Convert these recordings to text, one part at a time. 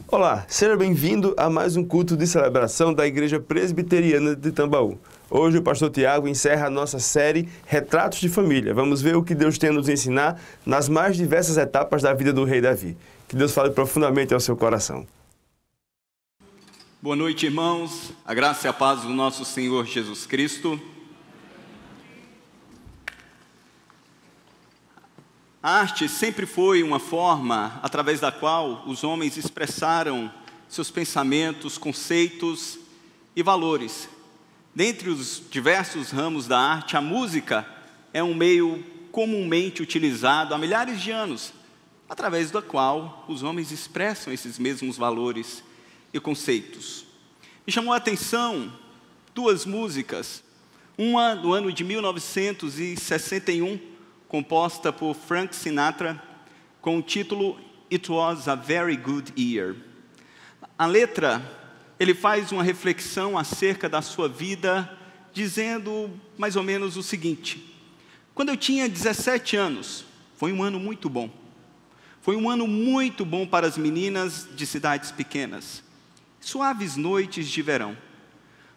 Olá, seja bem-vindo a mais um culto de celebração da Igreja Presbiteriana de Tambaú. Hoje o pastor Tiago encerra a nossa série Retratos de Família. Vamos ver o que Deus tem a nos ensinar nas mais diversas etapas da vida do rei Davi. Que Deus fale profundamente ao seu coração. Boa noite, irmãos. A graça e a paz do nosso Senhor Jesus Cristo. A arte sempre foi uma forma através da qual os homens expressaram seus pensamentos, conceitos e valores. Dentre os diversos ramos da arte, a música é um meio comumente utilizado há milhares de anos, através da qual os homens expressam esses mesmos valores e conceitos. Me chamou a atenção duas músicas, uma do ano de 1961, composta por Frank Sinatra, com o título It Was a Very Good Year. A letra, ele faz uma reflexão acerca da sua vida, dizendo mais ou menos o seguinte: quando eu tinha 17 anos, foi um ano muito bom. Foi um ano muito bom para as meninas de cidades pequenas. Suaves noites de verão.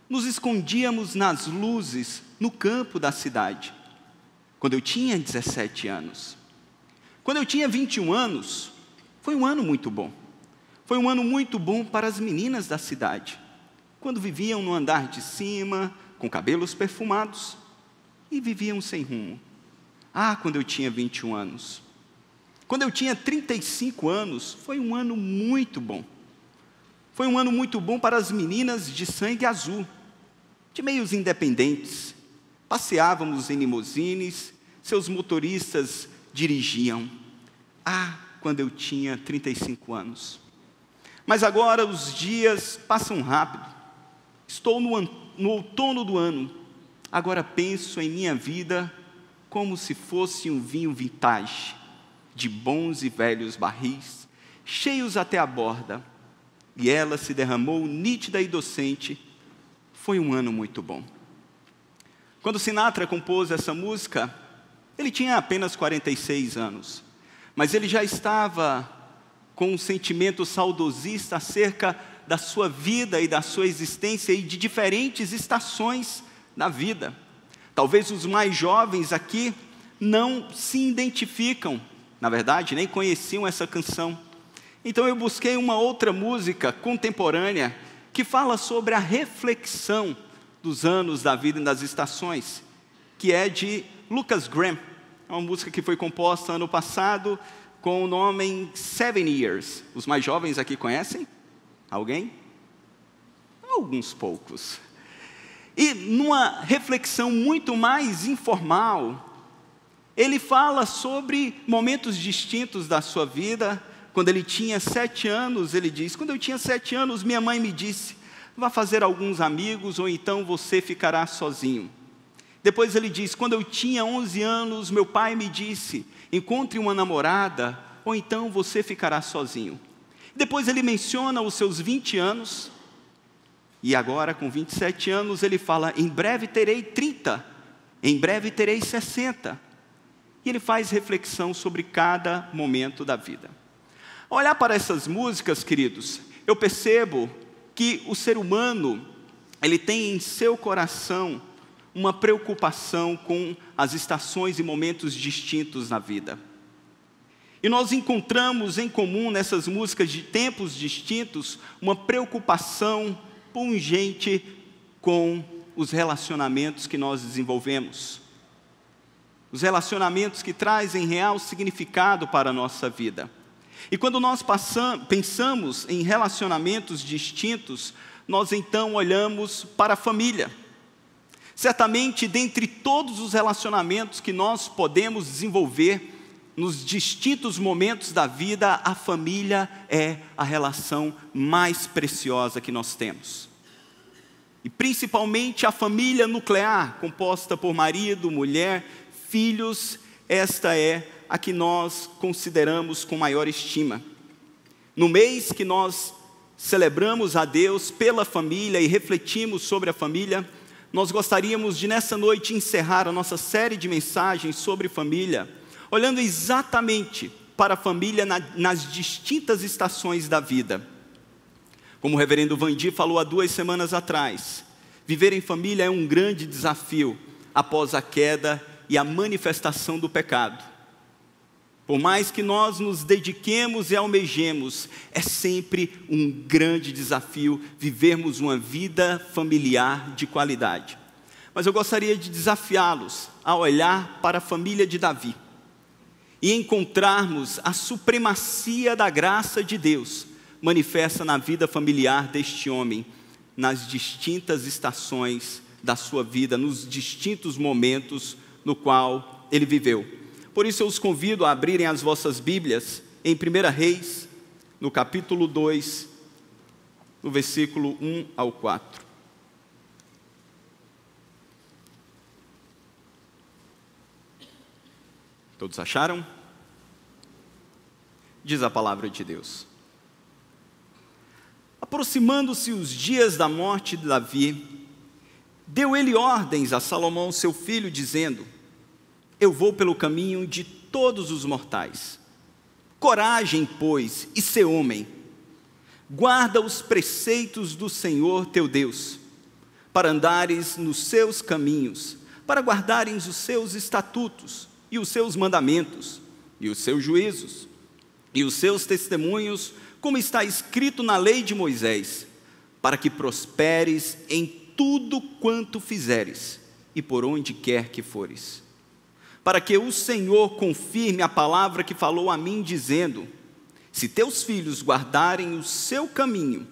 Nos escondíamos nas luzes no campo da cidade. Quando eu tinha 17 anos. Quando eu tinha 21 anos, foi um ano muito bom. Foi um ano muito bom para as meninas da cidade, quando viviam no andar de cima, com cabelos perfumados, e viviam sem rumo. Quando eu tinha 21 anos. Quando eu tinha 35 anos, foi um ano muito bom. Foi um ano muito bom para as meninas de sangue azul, de meios independentes. Passeávamos em limusines, seus motoristas dirigiam. Quando eu tinha 35 anos. Mas agora os dias passam rápido. Estou no outono do ano. Agora penso em minha vida como se fosse um vinho vintage, de bons e velhos barris, cheios até a borda. E ela se derramou nítida e docente. Foi um ano muito bom. Quando Sinatra compôs essa música, ele tinha apenas 46 anos, mas ele já estava com um sentimento saudosista acerca da sua vida e da sua existência e de diferentes estações da vida. Talvez os mais jovens aqui não se identificam, na verdade, nem conheciam essa canção. Então eu busquei uma outra música contemporânea que fala sobre a reflexão dos anos da vida e das estações, que é de Lucas Graham. É uma música que foi composta ano passado com o nome 7 Years. Os mais jovens aqui conhecem? Alguém? Alguns poucos. E numa reflexão muito mais informal, ele fala sobre momentos distintos da sua vida. Quando ele tinha 7 anos, ele diz: quando eu tinha 7 anos, minha mãe me disse: vá fazer alguns amigos ou então você ficará sozinho. Depois ele diz: quando eu tinha 11 anos, meu pai me disse: encontre uma namorada ou então você ficará sozinho. Depois ele menciona os seus 20 anos. E agora com 27 anos ele fala: em breve terei 30, em breve terei 60. E ele faz reflexão sobre cada momento da vida. Ao olhar para essas músicas, queridos, eu percebo que o ser humano, ele tem em seu coração uma preocupação com as estações e momentos distintos na vida. E nós encontramos em comum nessas músicas de tempos distintos uma preocupação pungente com os relacionamentos que nós desenvolvemos. Os relacionamentos que trazem real significado para a nossa vida. E quando nós pensamos em relacionamentos distintos, nós então olhamos para a família. Certamente, dentre todos os relacionamentos que nós podemos desenvolver nos distintos momentos da vida, a família é a relação mais preciosa que nós temos. E principalmente a família nuclear, composta por marido, mulher, filhos, esta é a que nós consideramos com maior estima. No mês que nós celebramos a Deus pela família e refletimos sobre a família, nós gostaríamos de nessa noite encerrar a nossa série de mensagens sobre família, olhando exatamente para a família nas distintas estações da vida. Como o reverendo Vandi falou há 2 semanas atrás, viver em família é um grande desafio após a queda e a manifestação do pecado. Por mais que nós nos dediquemos e almejemos, é sempre um grande desafio vivermos uma vida familiar de qualidade. Mas eu gostaria de desafiá-los a olhar para a família de Davi e encontrarmos a supremacia da graça de Deus manifesta na vida familiar deste homem, nas distintas estações da sua vida, nos distintos momentos no qual ele viveu. Por isso eu os convido a abrirem as vossas Bíblias em 1 Reis, no capítulo 2, no versículo 1 ao 4. Todos acharam? Diz a palavra de Deus. Aproximando-se os dias da morte de Davi, deu ele ordens a Salomão, seu filho, dizendo: eu vou pelo caminho de todos os mortais. Coragem, pois, e sê homem. Guarda os preceitos do Senhor teu Deus, para andares nos seus caminhos, para guardares os seus estatutos, e os seus mandamentos, e os seus juízos, e os seus testemunhos, como está escrito na lei de Moisés, para que prosperes em tudo quanto fizeres, e por onde quer que fores. Para que o Senhor confirme a palavra que falou a mim, dizendo: se teus filhos guardarem o seu caminho,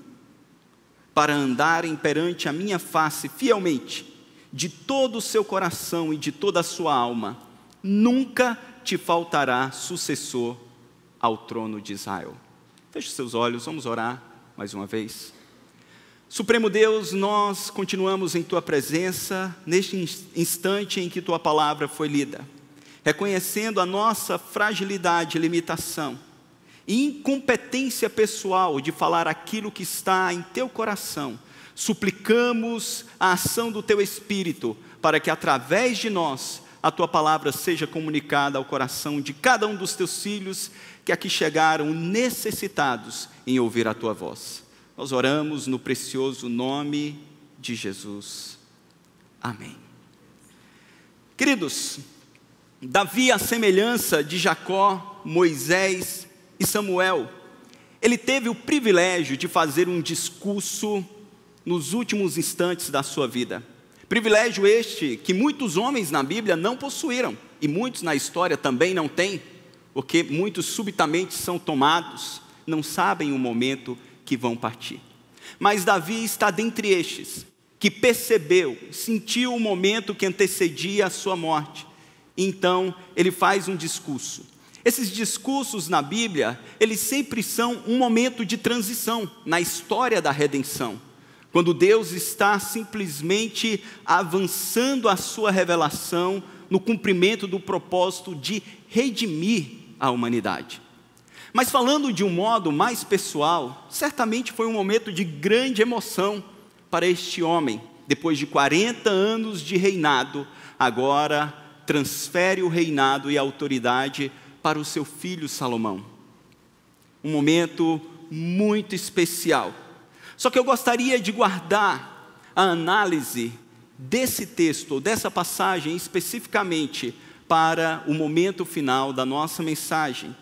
para andarem perante a minha face fielmente, de todo o seu coração e de toda a sua alma, nunca te faltará sucessor ao trono de Israel. Feche seus olhos, vamos orar mais uma vez. Supremo Deus, nós continuamos em Tua presença, neste instante em que Tua palavra foi lida, reconhecendo a nossa fragilidade e limitação, e incompetência pessoal de falar aquilo que está em Teu coração. Suplicamos a ação do Teu Espírito, para que através de nós, a Tua palavra seja comunicada ao coração de cada um dos Teus filhos que aqui chegaram necessitados em ouvir a Tua voz. Nós oramos no precioso nome de Jesus. Amém. Queridos, Davi, à semelhança de Jacó, Moisés e Samuel, ele teve o privilégio de fazer um discurso nos últimos instantes da sua vida. Privilégio este que muitos homens na Bíblia não possuíram, e muitos na história também não têm, porque muitos subitamente são tomados, não sabem o momento que vão partir. Mas Davi está dentre estes, que percebeu, sentiu o momento que antecedia a sua morte. Então, ele faz um discurso. Esses discursos na Bíblia, eles sempre são um momento de transição na história da redenção, quando Deus está simplesmente avançando a sua revelação no cumprimento do propósito de redimir a humanidade. Mas falando de um modo mais pessoal, certamente foi um momento de grande emoção para este homem. Depois de 40 anos de reinado, agora transfere o reinado e a autoridade para o seu filho Salomão. Um momento muito especial. Só que eu gostaria de guardar a análise desse texto, ou dessa passagem especificamente, para o momento final da nossa mensagem.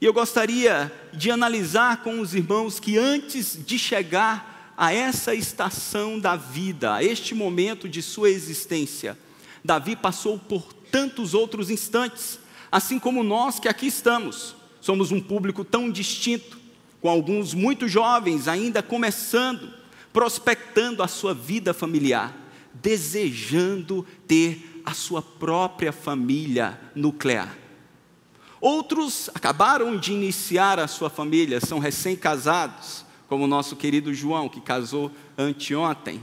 E eu gostaria de analisar com os irmãos que antes de chegar a essa estação da vida, a este momento de sua existência, Davi passou por tantos outros instantes, assim como nós que aqui estamos. Somos um público tão distinto, com alguns muito jovens ainda começando, prospectando a sua vida familiar, desejando ter a sua própria família nuclear. Outros acabaram de iniciar a sua família, são recém-casados, como o nosso querido João, que casou anteontem.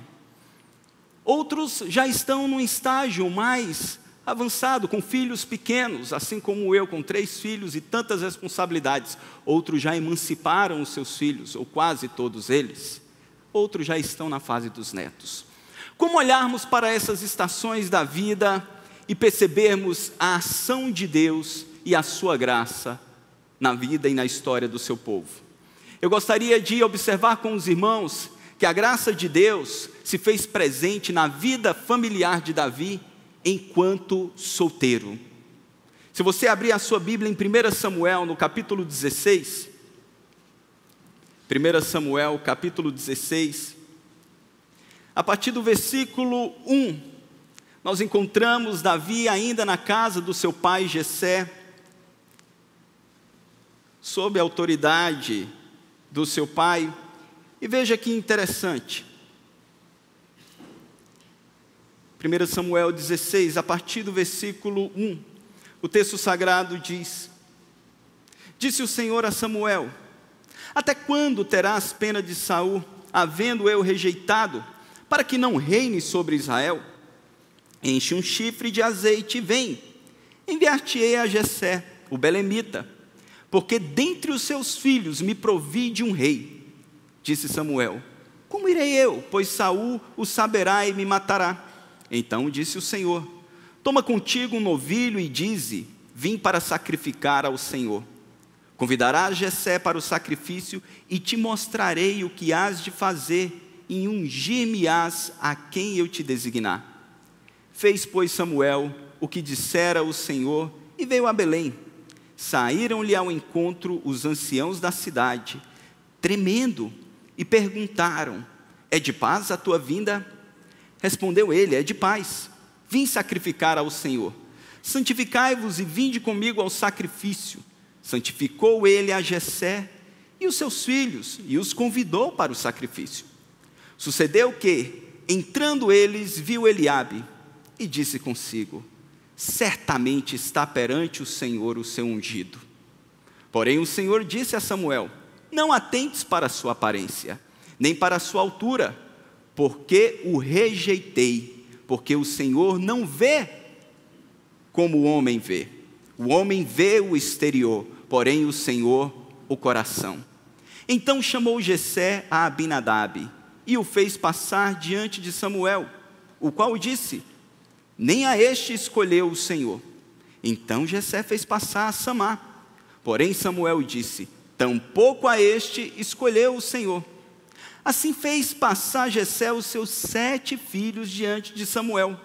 Outros já estão num estágio mais avançado, com filhos pequenos, assim como eu, com 3 filhos e tantas responsabilidades. Outros já emanciparam os seus filhos, ou quase todos eles. Outros já estão na fase dos netos. Como olharmos para essas estações da vida e percebermos a ação de Deus e a sua graça na vida e na história do seu povo? Eu gostaria de observar com os irmãos que a graça de Deus se fez presente na vida familiar de Davi enquanto solteiro. Se você abrir a sua Bíblia em 1 Samuel, no capítulo 16, 1 Samuel, capítulo 16, a partir do versículo 1, nós encontramos Davi ainda na casa do seu pai Jessé, sob a autoridade do seu pai. E veja que interessante, 1 Samuel 16, a partir do versículo 1, o texto sagrado diz: Disse o Senhor a Samuel: Até quando terás pena de Saul, havendo eu rejeitado, para que não reine sobre Israel? Enche um chifre de azeite e vem, enviar-te-ei a Jessé, o belemita, porque dentre os seus filhos me provi de um rei. Disse Samuel: Como irei eu, pois Saul o saberá e me matará? Então disse o Senhor: Toma contigo um novilho e dize: Vim para sacrificar ao Senhor. Convidarás Jessé para o sacrifício e te mostrarei o que hás de fazer, e ungir-me-ás a quem eu te designar. Fez, pois, Samuel o que dissera o Senhor e veio a Belém. Saíram-lhe ao encontro os anciãos da cidade, tremendo, e perguntaram: É de paz a tua vinda? Respondeu ele: É de paz. Vim sacrificar ao Senhor. Santificai-vos e vinde comigo ao sacrifício. Santificou ele a Jessé e os seus filhos, e os convidou para o sacrifício. Sucedeu que, entrando eles, viu Eliabe, e disse consigo: Certamente está perante o Senhor o seu ungido. Porém o Senhor disse a Samuel: Não atentes para a sua aparência, nem para a sua altura, porque o rejeitei, porque o Senhor não vê como o homem vê. O homem vê o exterior, porém o Senhor o coração. Então chamou Jessé a Abinadab, e o fez passar diante de Samuel, o qual disse: Nem a este escolheu o Senhor. Então Jessé fez passar a Samá. Porém Samuel disse: Tampouco a este escolheu o Senhor. Assim fez passar Jessé os seus 7 filhos diante de Samuel.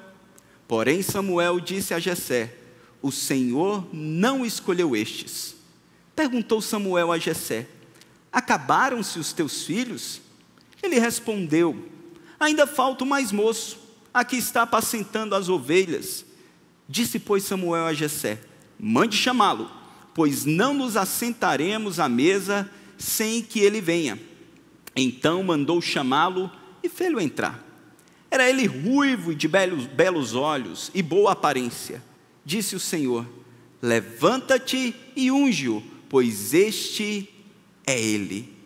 Porém Samuel disse a Jessé: O Senhor não escolheu estes. Perguntou Samuel a Jessé: Acabaram-se os teus filhos? Ele respondeu: Ainda falta o mais moço, aqui está apacentando as ovelhas. Disse, pois, Samuel a Jessé: Mande chamá-lo, pois não nos assentaremos à mesa sem que ele venha. Então mandou chamá-lo e fê-lo entrar. Era ele ruivo e de belos olhos e boa aparência. Disse o Senhor: Levanta-te e unge-o, pois este é ele.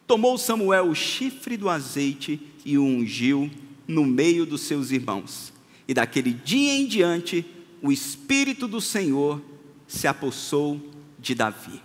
Tomou Samuel o chifre do azeite e o ungiu no meio dos seus irmãos. E daquele dia em diante, o Espírito do Senhor se apossou de Davi.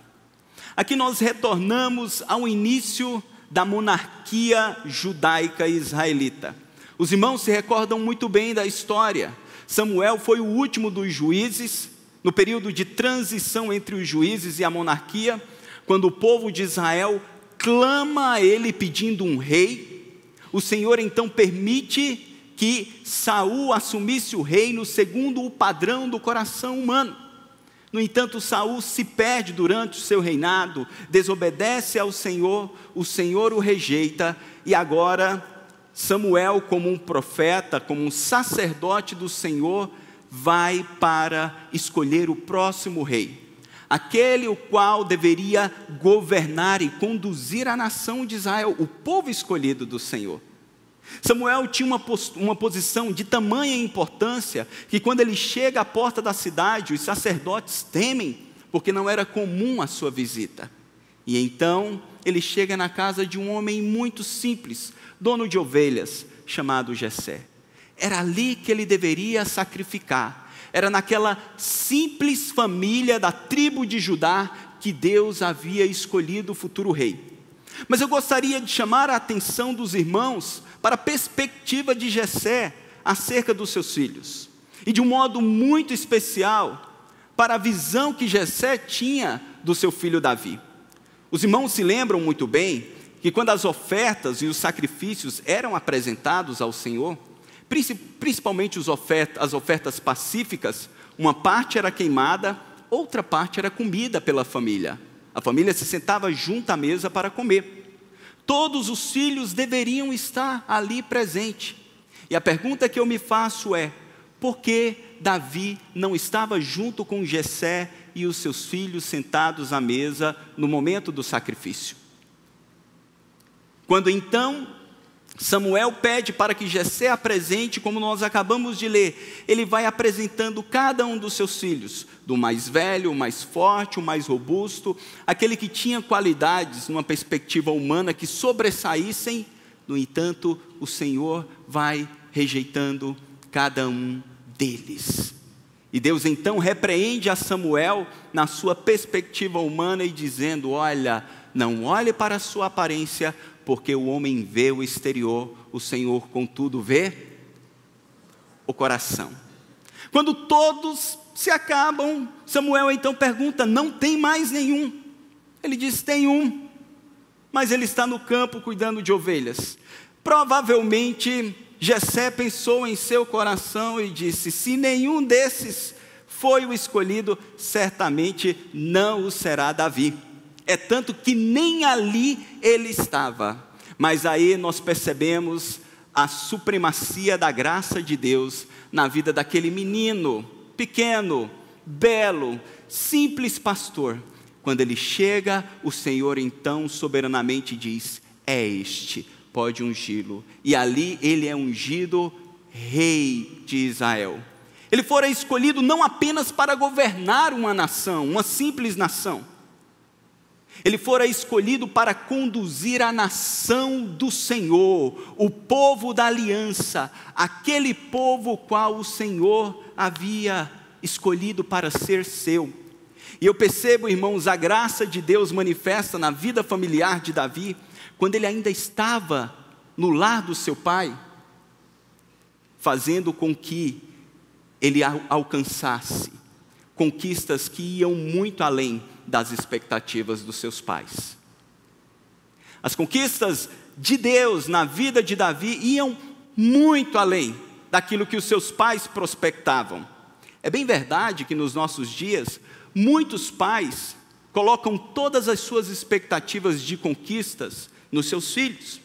Aqui nós retornamos ao início da monarquia judaica israelita. Os irmãos se recordam muito bem da história. Samuel foi o último dos juízes, no período de transição entre os juízes e a monarquia, quando o povo de Israel clama a ele pedindo um rei. O Senhor então permite que Saul assumisse o reino segundo o padrão do coração humano. No entanto, Saul se perde durante o seu reinado, desobedece ao Senhor, o Senhor o rejeita, e agora Samuel, como um profeta, como um sacerdote do Senhor, vai para escolher o próximo rei, aquele o qual deveria governar e conduzir a nação de Israel, o povo escolhido do Senhor. Samuel tinha uma posição de tamanha importância, que quando ele chega à porta da cidade, os sacerdotes temem, porque não era comum a sua visita. E então, ele chega na casa de um homem muito simples, dono de ovelhas, chamado Jessé. Era ali que ele deveria sacrificar. Era naquela simples família da tribo de Judá que Deus havia escolhido o futuro rei. Mas eu gostaria de chamar a atenção dos irmãos para a perspectiva de Jessé acerca dos seus filhos. E de um modo muito especial, para a visão que Jessé tinha do seu filho Davi. Os irmãos se lembram muito bem que quando as ofertas e os sacrifícios eram apresentados ao Senhor, principalmente as ofertas pacíficas, uma parte era queimada, outra parte era comida pela família. A família se sentava junto à mesa para comer. Todos os filhos deveriam estar ali presentes. E a pergunta que eu me faço é: por que Davi não estava junto com Jessé e os seus filhos sentados à mesa no momento do sacrifício? Quando então Samuel pede para que Jessé apresente, como nós acabamos de ler, ele vai apresentando cada um dos seus filhos, do mais velho, o mais forte, o mais robusto, aquele que tinha qualidades numa perspectiva humana que sobressaíssem. No entanto, o Senhor vai rejeitando cada um deles. E Deus então repreende a Samuel na sua perspectiva humana e dizendo: olha, não olhe para a sua aparência, porque o homem vê o exterior, o Senhor contudo vê o coração. Quando todos se acabam, Samuel então pergunta: não tem mais nenhum? Ele diz: tem um, mas ele está no campo cuidando de ovelhas. Provavelmente Jessé pensou em seu coração e disse: se nenhum desses foi o escolhido, certamente não o será Davi. É tanto que nem ali ele estava. Mas aí nós percebemos a supremacia da graça de Deus na vida daquele menino, pequeno, belo, simples pastor. Quando ele chega, o Senhor então soberanamente diz: é este, pode ungí-lo. E ali ele é ungido rei de Israel. Ele fora escolhido não apenas para governar uma nação, uma simples nação. Ele fora escolhido para conduzir a nação do Senhor, o povo da aliança, aquele povo qual o Senhor havia escolhido para ser seu. E eu percebo, irmãos, a graça de Deus manifesta na vida familiar de Davi, quando ele ainda estava no lar do seu pai, fazendo com que ele alcançasse conquistas que iam muito além das expectativas dos seus pais. As conquistas de Deus na vida de Davi iam muito além daquilo que os seus pais prospectavam. É bem verdade que nos nossos dias, muitos pais colocam todas as suas expectativas de conquistas nos seus filhos.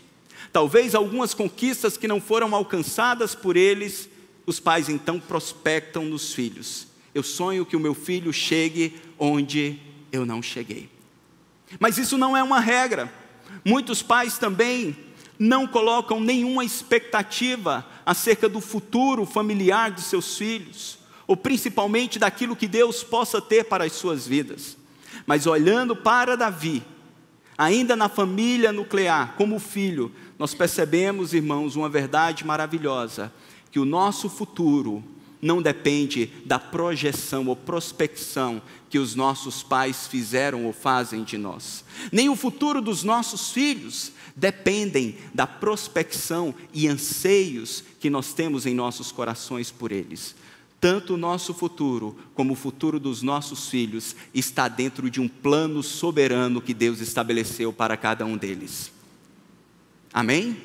Talvez algumas conquistas que não foram alcançadas por eles, os pais então prospectam nos filhos. Eu sonho que o meu filho chegue onde eu não cheguei. Mas isso não é uma regra. Muitos pais também não colocam nenhuma expectativa acerca do futuro familiar de seus filhos, ou principalmente daquilo que Deus possa ter para as suas vidas. Mas olhando para Davi, ainda na família nuclear, como filho, nós percebemos, irmãos, uma verdade maravilhosa, que o nosso futuro não depende da projeção ou prospecção que os nossos pais fizeram ou fazem de nós. Nem o futuro dos nossos filhos dependem da prospecção e anseios que nós temos em nossos corações por eles. Tanto o nosso futuro, como o futuro dos nossos filhos, está dentro de um plano soberano que Deus estabeleceu para cada um deles. Amém?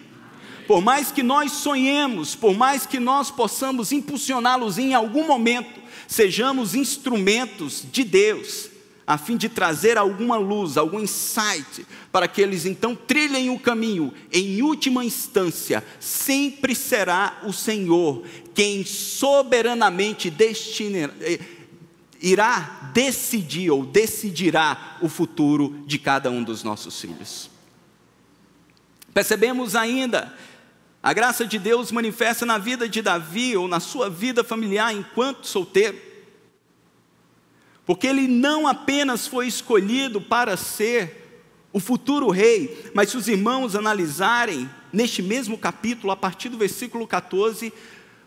Por mais que nós sonhemos, por mais que nós possamos impulsioná-los em algum momento, sejamos instrumentos de Deus, a fim de trazer alguma luz, algum insight, para que eles então trilhem o caminho. Em última instância, sempre será o Senhor quem soberanamente irá decidir ou decidirá o futuro de cada um dos nossos filhos. Percebemos ainda a graça de Deus manifesta na vida de Davi, ou na sua vida familiar enquanto solteiro. Porque ele não apenas foi escolhido para ser o futuro rei, mas se os irmãos analisarem, neste mesmo capítulo, a partir do versículo 14,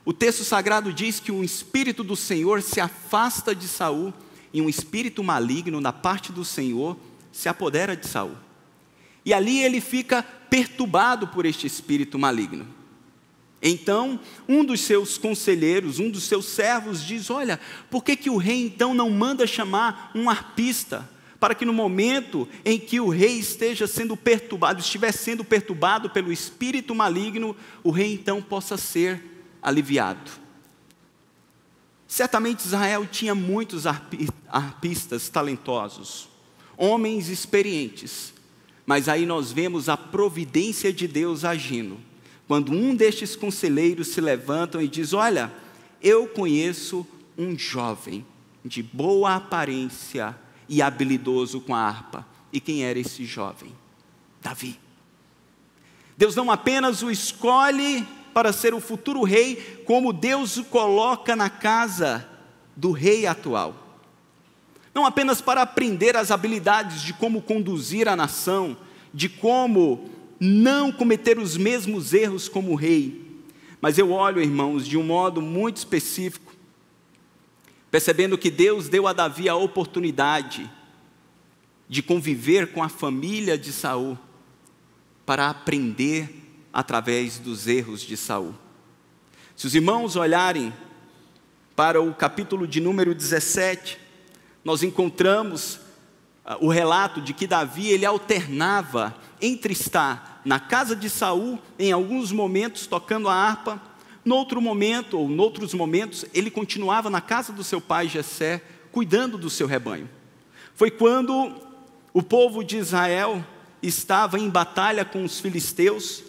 o texto sagrado diz que o Espírito do Senhor se afasta de Saul, e um espírito maligno da parte do Senhor se apodera de Saul. E ali ele fica perturbado por este espírito maligno. Então, um dos seus conselheiros, um dos seus servos diz: olha, por que o rei então não manda chamar um arpista para que no momento em que o rei estiver sendo perturbado pelo espírito maligno, o rei então possa ser aliviado. Certamente Israel tinha muitos arpistas talentosos, homens experientes, mas aí nós vemos a providência de Deus agindo, quando um destes conselheiros se levantam e diz: olha, eu conheço um jovem de boa aparência e habilidoso com a harpa. E quem era esse jovem? Davi. Deus não apenas o escolhe para ser o futuro rei, como Deus o coloca na casa do rei atual. Não apenas para aprender as habilidades de como conduzir a nação, de como não cometer os mesmos erros como o rei, mas eu olho, irmãos, de um modo muito específico, percebendo que Deus deu a Davi a oportunidade de conviver com a família de Saul, para aprender através dos erros de Saul. Se os irmãos olharem para o capítulo de número 17, nós encontramos o relato de que Davi, ele alternava entre estar na casa de Saul, em alguns momentos tocando a harpa, noutros momentos, ele continuava na casa do seu pai Jessé, cuidando do seu rebanho. Foi quando o povo de Israel estava em batalha com os filisteus,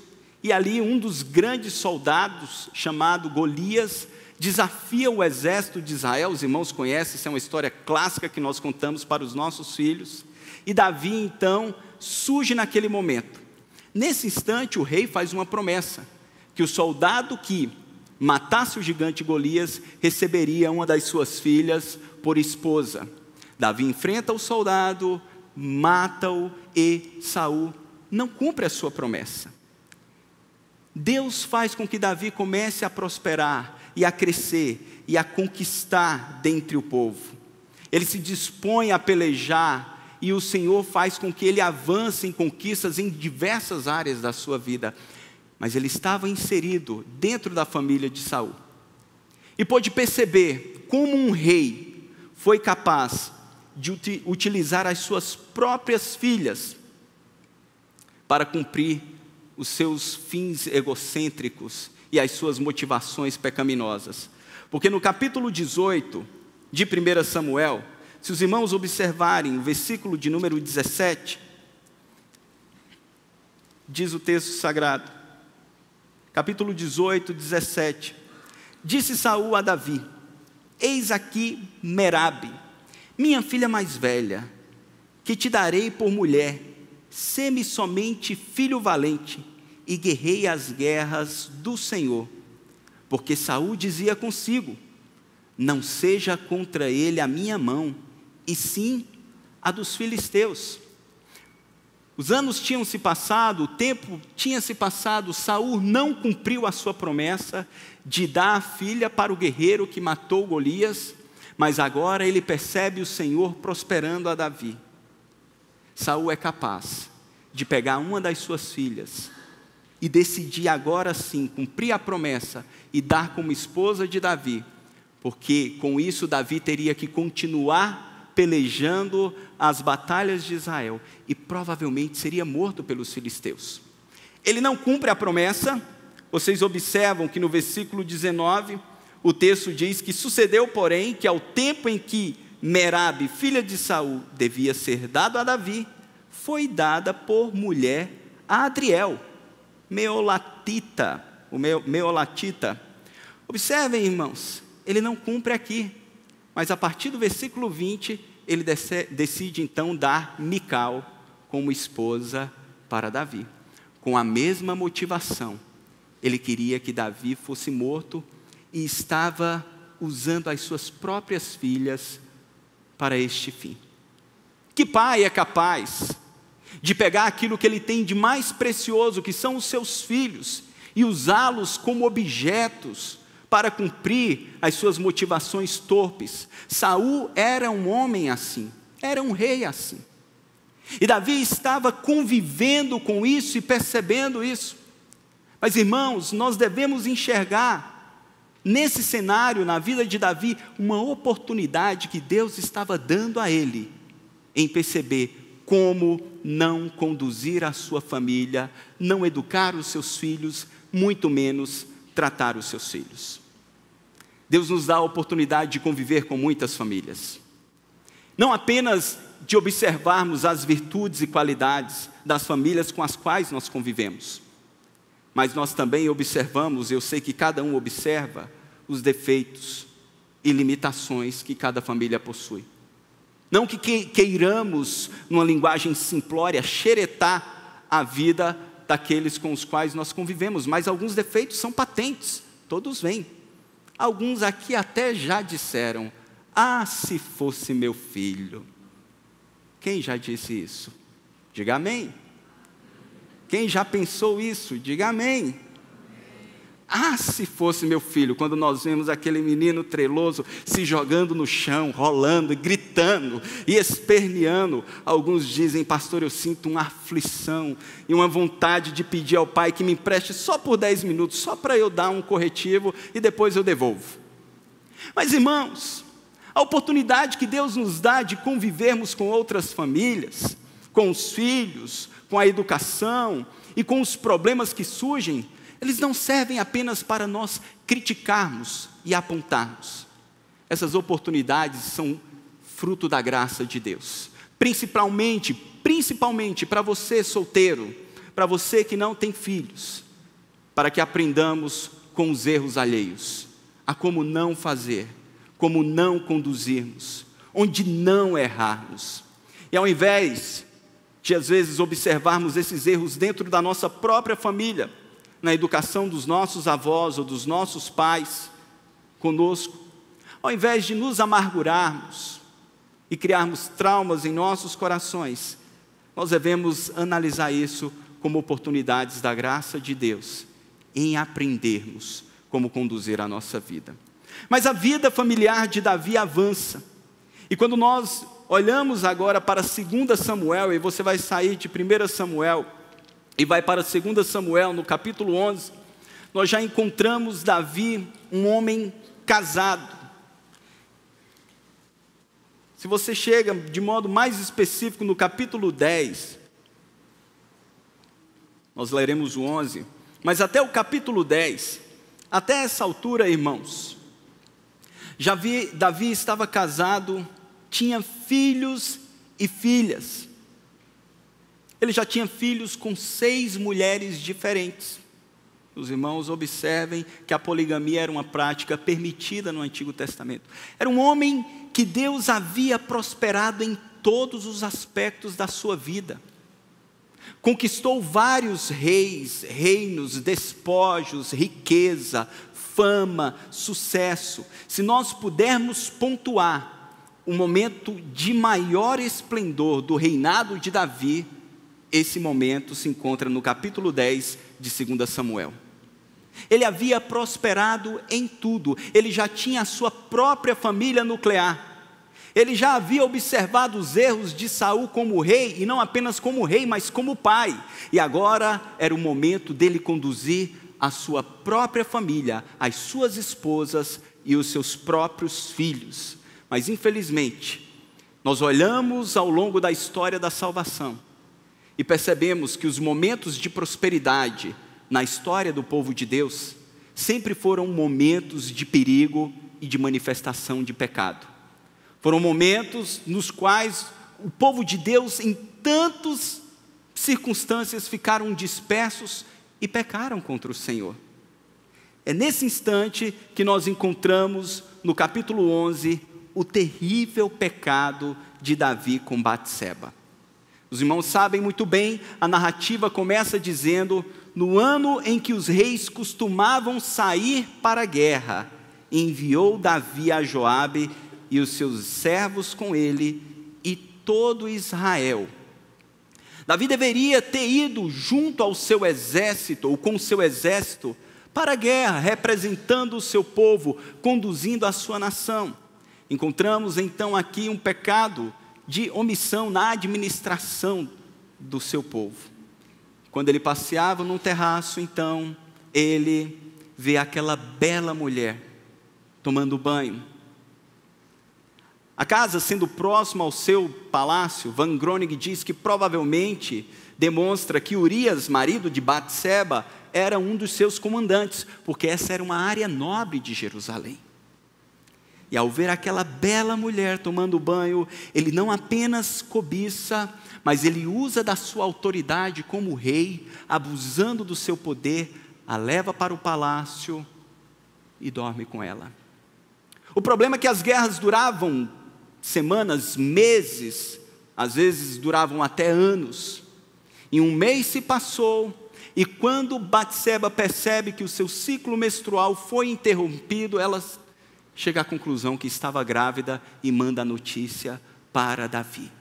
e ali um dos grandes soldados, chamado Golias, desafia o exército de Israel. Os irmãos conhecem, isso é uma história clássica que nós contamos para os nossos filhos. E Davi então surge naquele momento. Nesse instante o rei faz uma promessa, que o soldado que matasse o gigante Golias receberia uma das suas filhas por esposa. Davi enfrenta o soldado, mata-o, e Saul não cumpre a sua promessa. Deus faz com que Davi comece a prosperar e a crescer e a conquistar dentre o povo. Ele se dispõe a pelejar e o Senhor faz com que ele avance em conquistas em diversas áreas da sua vida. Mas ele estava inserido dentro da família de Saul. E pôde perceber como um rei foi capaz de utilizar as suas próprias filhas para cumprir os seus fins egocêntricos e as suas motivações pecaminosas. Porque no capítulo 18 de 1 Samuel, se os irmãos observarem o versículo de número 17, diz o texto sagrado, capítulo 18, 17, disse Saul a Davi: eis aqui Merabe, minha filha mais velha, que te darei por mulher. Sê-me somente filho valente, e guerrei as guerras do Senhor. Porque Saul dizia consigo: não seja contra ele a minha mão, e sim a dos filisteus. Os anos tinham se passado, o tempo tinha se passado, Saul não cumpriu a sua promessa de dar a filha para o guerreiro que matou Golias, mas agora ele percebe o Senhor prosperando a Davi. Saul é capaz de pegar uma das suas filhas e decidir agora sim cumprir a promessa e dar como esposa de Davi, porque com isso Davi teria que continuar pelejando as batalhas de Israel e provavelmente seria morto pelos filisteus. Ele não cumpre a promessa. Vocês observam que no versículo 19 o texto diz que sucedeu, porém, que ao tempo em que Merabe, filha de Saul, devia ser dado a Davi, foi dada por mulher a Adriel, Meolatita. Observem, irmãos, ele não cumpre aqui, mas a partir do versículo 20, ele decide então dar Mical como esposa para Davi, com a mesma motivação. Ele queria que Davi fosse morto e estava usando as suas próprias filhas para este fim. Que pai é capaz de pegar aquilo que ele tem de mais precioso, que são os seus filhos, e usá-los como objetos para cumprir as suas motivações torpes? Saul era um homem assim, era um rei assim. E Davi estava convivendo com isso e percebendo isso. Mas, irmãos, nós devemos enxergar nesse cenário, na vida de Davi, uma oportunidade que Deus estava dando a ele em perceber como não conduzir a sua família, não educar os seus filhos, muito menos tratar os seus filhos. Deus nos dá a oportunidade de conviver com muitas famílias. Não apenas de observarmos as virtudes e qualidades das famílias com as quais nós convivemos, mas nós também observamos, eu sei que cada um observa, os defeitos e limitações que cada família possui. Não que queiramos, numa linguagem simplória, xeretar a vida daqueles com os quais nós convivemos, mas alguns defeitos são patentes, todos vêm. Alguns aqui até já disseram: ah, se fosse meu filho. Quem já disse isso? Diga amém. Quem já pensou isso? Diga amém. Ah, se fosse meu filho. Quando nós vemos aquele menino treloso se jogando no chão, rolando, gritando e esperneando, alguns dizem: pastor, eu sinto uma aflição e uma vontade de pedir ao pai que me empreste só por 10 minutos, só para eu dar um corretivo e depois eu devolvo. Mas, irmãos, a oportunidade que Deus nos dá de convivermos com outras famílias, com os filhos, com a educação e com os problemas que surgem, eles não servem apenas para nós criticarmos e apontarmos. Essas oportunidades são fruto da graça de Deus. Principalmente para você solteiro, para você que não tem filhos, para que aprendamos com os erros alheios, a como não fazer, como não conduzirmos, onde não errarmos. E ao invés de às vezes observarmos esses erros dentro da nossa própria família, na educação dos nossos avós ou dos nossos pais conosco, ao invés de nos amargurarmos e criarmos traumas em nossos corações, nós devemos analisar isso como oportunidades da graça de Deus, em aprendermos como conduzir a nossa vida. Mas a vida familiar de Davi avança, e quando nós olhamos agora para 2 Samuel, e você vai sair de 1 Samuel, e vai para 2 Samuel, no capítulo 11, nós já encontramos Davi, um homem casado. Se você chega de modo mais específico no capítulo 10, nós leremos o 11, mas até o capítulo 10, até essa altura, irmãos, Davi estava casado, tinha filhos e filhas. Ele já tinha filhos com 6 mulheres diferentes. Os irmãos observem que a poligamia era uma prática permitida no Antigo Testamento. Era um homem que Deus havia prosperado em todos os aspectos da sua vida. Conquistou vários reinos, despojos, riqueza, fama, sucesso. Se nós pudermos pontuar o momento de maior esplendor do reinado de Davi, esse momento se encontra no capítulo 10 de 2 Samuel. Ele havia prosperado em tudo, ele já tinha a sua própria família nuclear, ele já havia observado os erros de Saul como rei, e não apenas como rei, mas como pai, e agora era o momento dele conduzir a sua própria família, as suas esposas e os seus próprios filhos. Mas infelizmente, nós olhamos ao longo da história da salvação, e percebemos que os momentos de prosperidade na história do povo de Deus sempre foram momentos de perigo e de manifestação de pecado. Foram momentos nos quais o povo de Deus, em tantas circunstâncias, ficaram dispersos e pecaram contra o Senhor. É nesse instante que nós encontramos no capítulo 11 o terrível pecado de Davi com Batseba. Os irmãos sabem muito bem, a narrativa começa dizendo: no ano em que os reis costumavam sair para a guerra, enviou Davi a Joabe e os seus servos com ele e todo Israel. Davi deveria ter ido junto ao seu exército, ou com o seu exército, para a guerra, representando o seu povo, conduzindo a sua nação. Encontramos então aqui um pecado de omissão na administração do seu povo. Quando ele passeava num terraço, então, ele vê aquela bela mulher tomando banho. A casa, sendo próxima ao seu palácio, Van Groningen diz que provavelmente demonstra que Urias, marido de Batseba, era um dos seus comandantes, porque essa era uma área nobre de Jerusalém. E ao ver aquela bela mulher tomando banho, ele não apenas cobiça, mas ele usa da sua autoridade como rei, abusando do seu poder, a leva para o palácio e dorme com ela. O problema é que as guerras duravam semanas, meses, às vezes duravam até anos. E um mês se passou, e quando Batseba percebe que o seu ciclo menstrual foi interrompido, ela chega à conclusão que estava grávida e manda a notícia para Davi.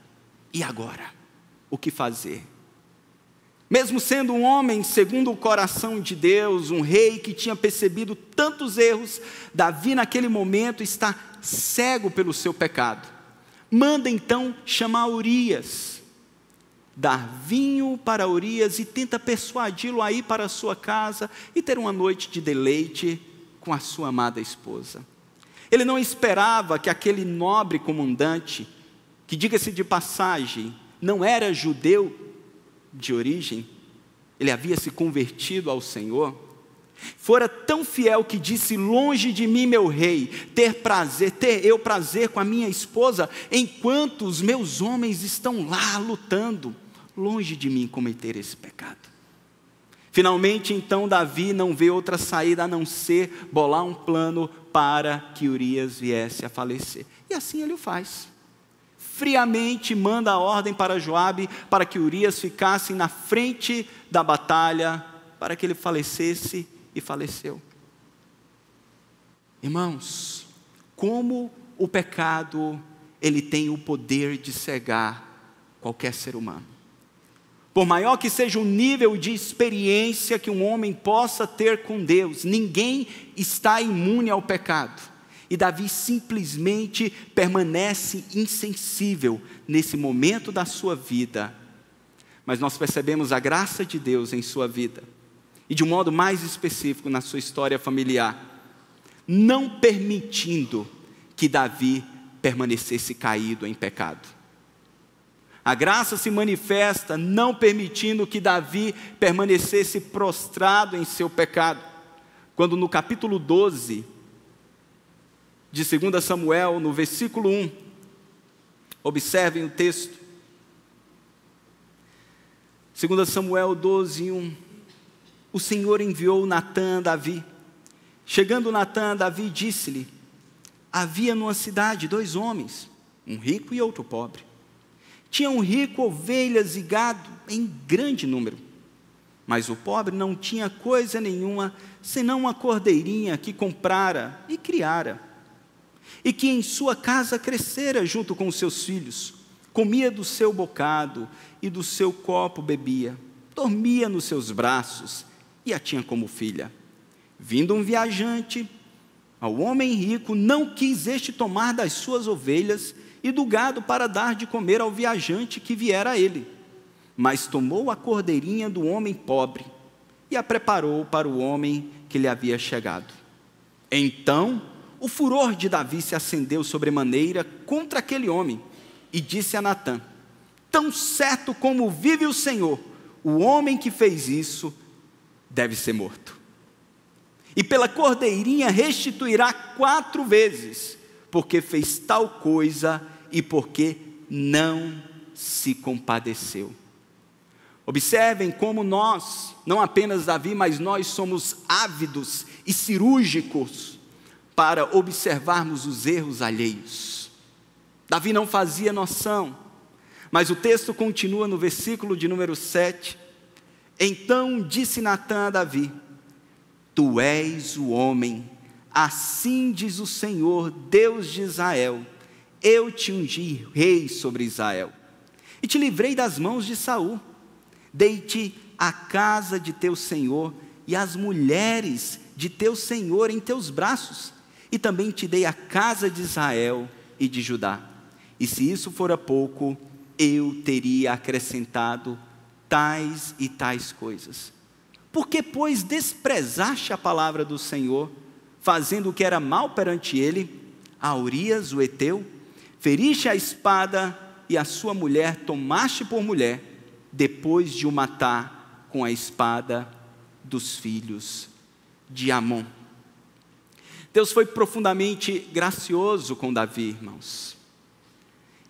E agora? O que fazer? Mesmo sendo um homem segundo o coração de Deus, um rei que tinha percebido tantos erros, Davi naquele momento está cego pelo seu pecado. Manda então chamar Urias, dar vinho para Urias e tenta persuadi-lo a ir para a sua casa e ter uma noite de deleite com a sua amada esposa. Ele não esperava que aquele nobre comandante, que diga-se de passagem, não era judeu de origem, ele havia se convertido ao Senhor, fora tão fiel que disse: longe de mim, meu rei, ter eu prazer com a minha esposa, enquanto os meus homens estão lá lutando, longe de mim cometer esse pecado. Finalmente, então, Davi não vê outra saída a não ser bolar um plano para que Urias viesse a falecer. E assim ele o faz. Friamente manda a ordem para Joabe para que Urias ficasse na frente da batalha, para que ele falecesse, e faleceu. Irmãos, como o pecado, ele tem o poder de cegar qualquer ser humano. Por maior que seja o nível de experiência que um homem possa ter com Deus, ninguém está imune ao pecado. E Davi simplesmente permanece insensível nesse momento da sua vida. Mas nós percebemos a graça de Deus em sua vida. E de um modo mais específico na sua história familiar. Não permitindo que Davi permanecesse caído em pecado. A graça se manifesta não permitindo que Davi permanecesse prostrado em seu pecado. Quando no capítulo 12 de 2 Samuel, no versículo 1, observem o texto. 2 Samuel 12, 1. O Senhor enviou Natã a Davi. Chegando Natã a Davi, disse-lhe: havia numa cidade 2 homens, um rico e outro pobre. Tinha um rico ovelhas e gado em grande número, mas o pobre não tinha coisa nenhuma, senão uma cordeirinha que comprara e criara, e que em sua casa crescera junto com os seus filhos, comia do seu bocado e do seu copo bebia, dormia nos seus braços e a tinha como filha. Vindo um viajante, ao homem rico não quis este tomar das suas ovelhas e do gado para dar de comer ao viajante que viera a ele, mas tomou a cordeirinha do homem pobre e a preparou para o homem que lhe havia chegado. Então o furor de Davi se acendeu sobremaneira contra aquele homem e disse a Natã: tão certo como vive o Senhor, o homem que fez isso deve ser morto. E pela cordeirinha restituirá 4 vezes, porque fez tal coisa e porque não se compadeceu. Observem como nós, não apenas Davi, mas nós somos ávidos e cirúrgicos para observarmos os erros alheios. Davi não fazia noção, mas o texto continua no versículo de número 7. Então disse Natã a Davi: tu és o homem, assim diz o Senhor, Deus de Israel, eu te ungi rei sobre Israel, e te livrei das mãos de Saul, dei-te a casa de teu senhor, e as mulheres de teu senhor em teus braços, e também te dei a casa de Israel e de Judá, e se isso fora pouco, eu teria acrescentado tais e tais coisas. Porque, pois, desprezaste a palavra do Senhor, fazendo o que era mal perante ele, a Urias o heteu, feriste a espada e a sua mulher tomaste por mulher, depois de o matar com a espada dos filhos de Amon. Deus foi profundamente gracioso com Davi, irmãos,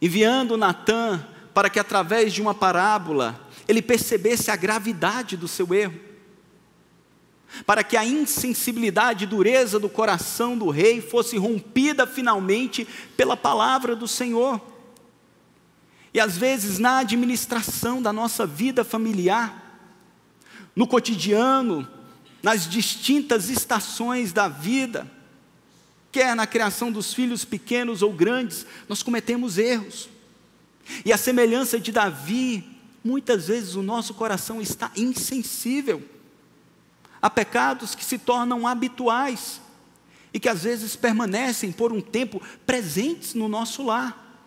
enviando Natã para que através de uma parábola ele percebesse a gravidade do seu erro, para que a insensibilidade e dureza do coração do rei fosse rompida finalmente pela palavra do Senhor. E às vezes na administração da nossa vida familiar, no cotidiano, nas distintas estações da vida, quer na criação dos filhos pequenos ou grandes, nós cometemos erros. E a semelhança de Davi, muitas vezes o nosso coração está insensível a pecados que se tornam habituais e que às vezes permanecem por um tempo presentes no nosso lar,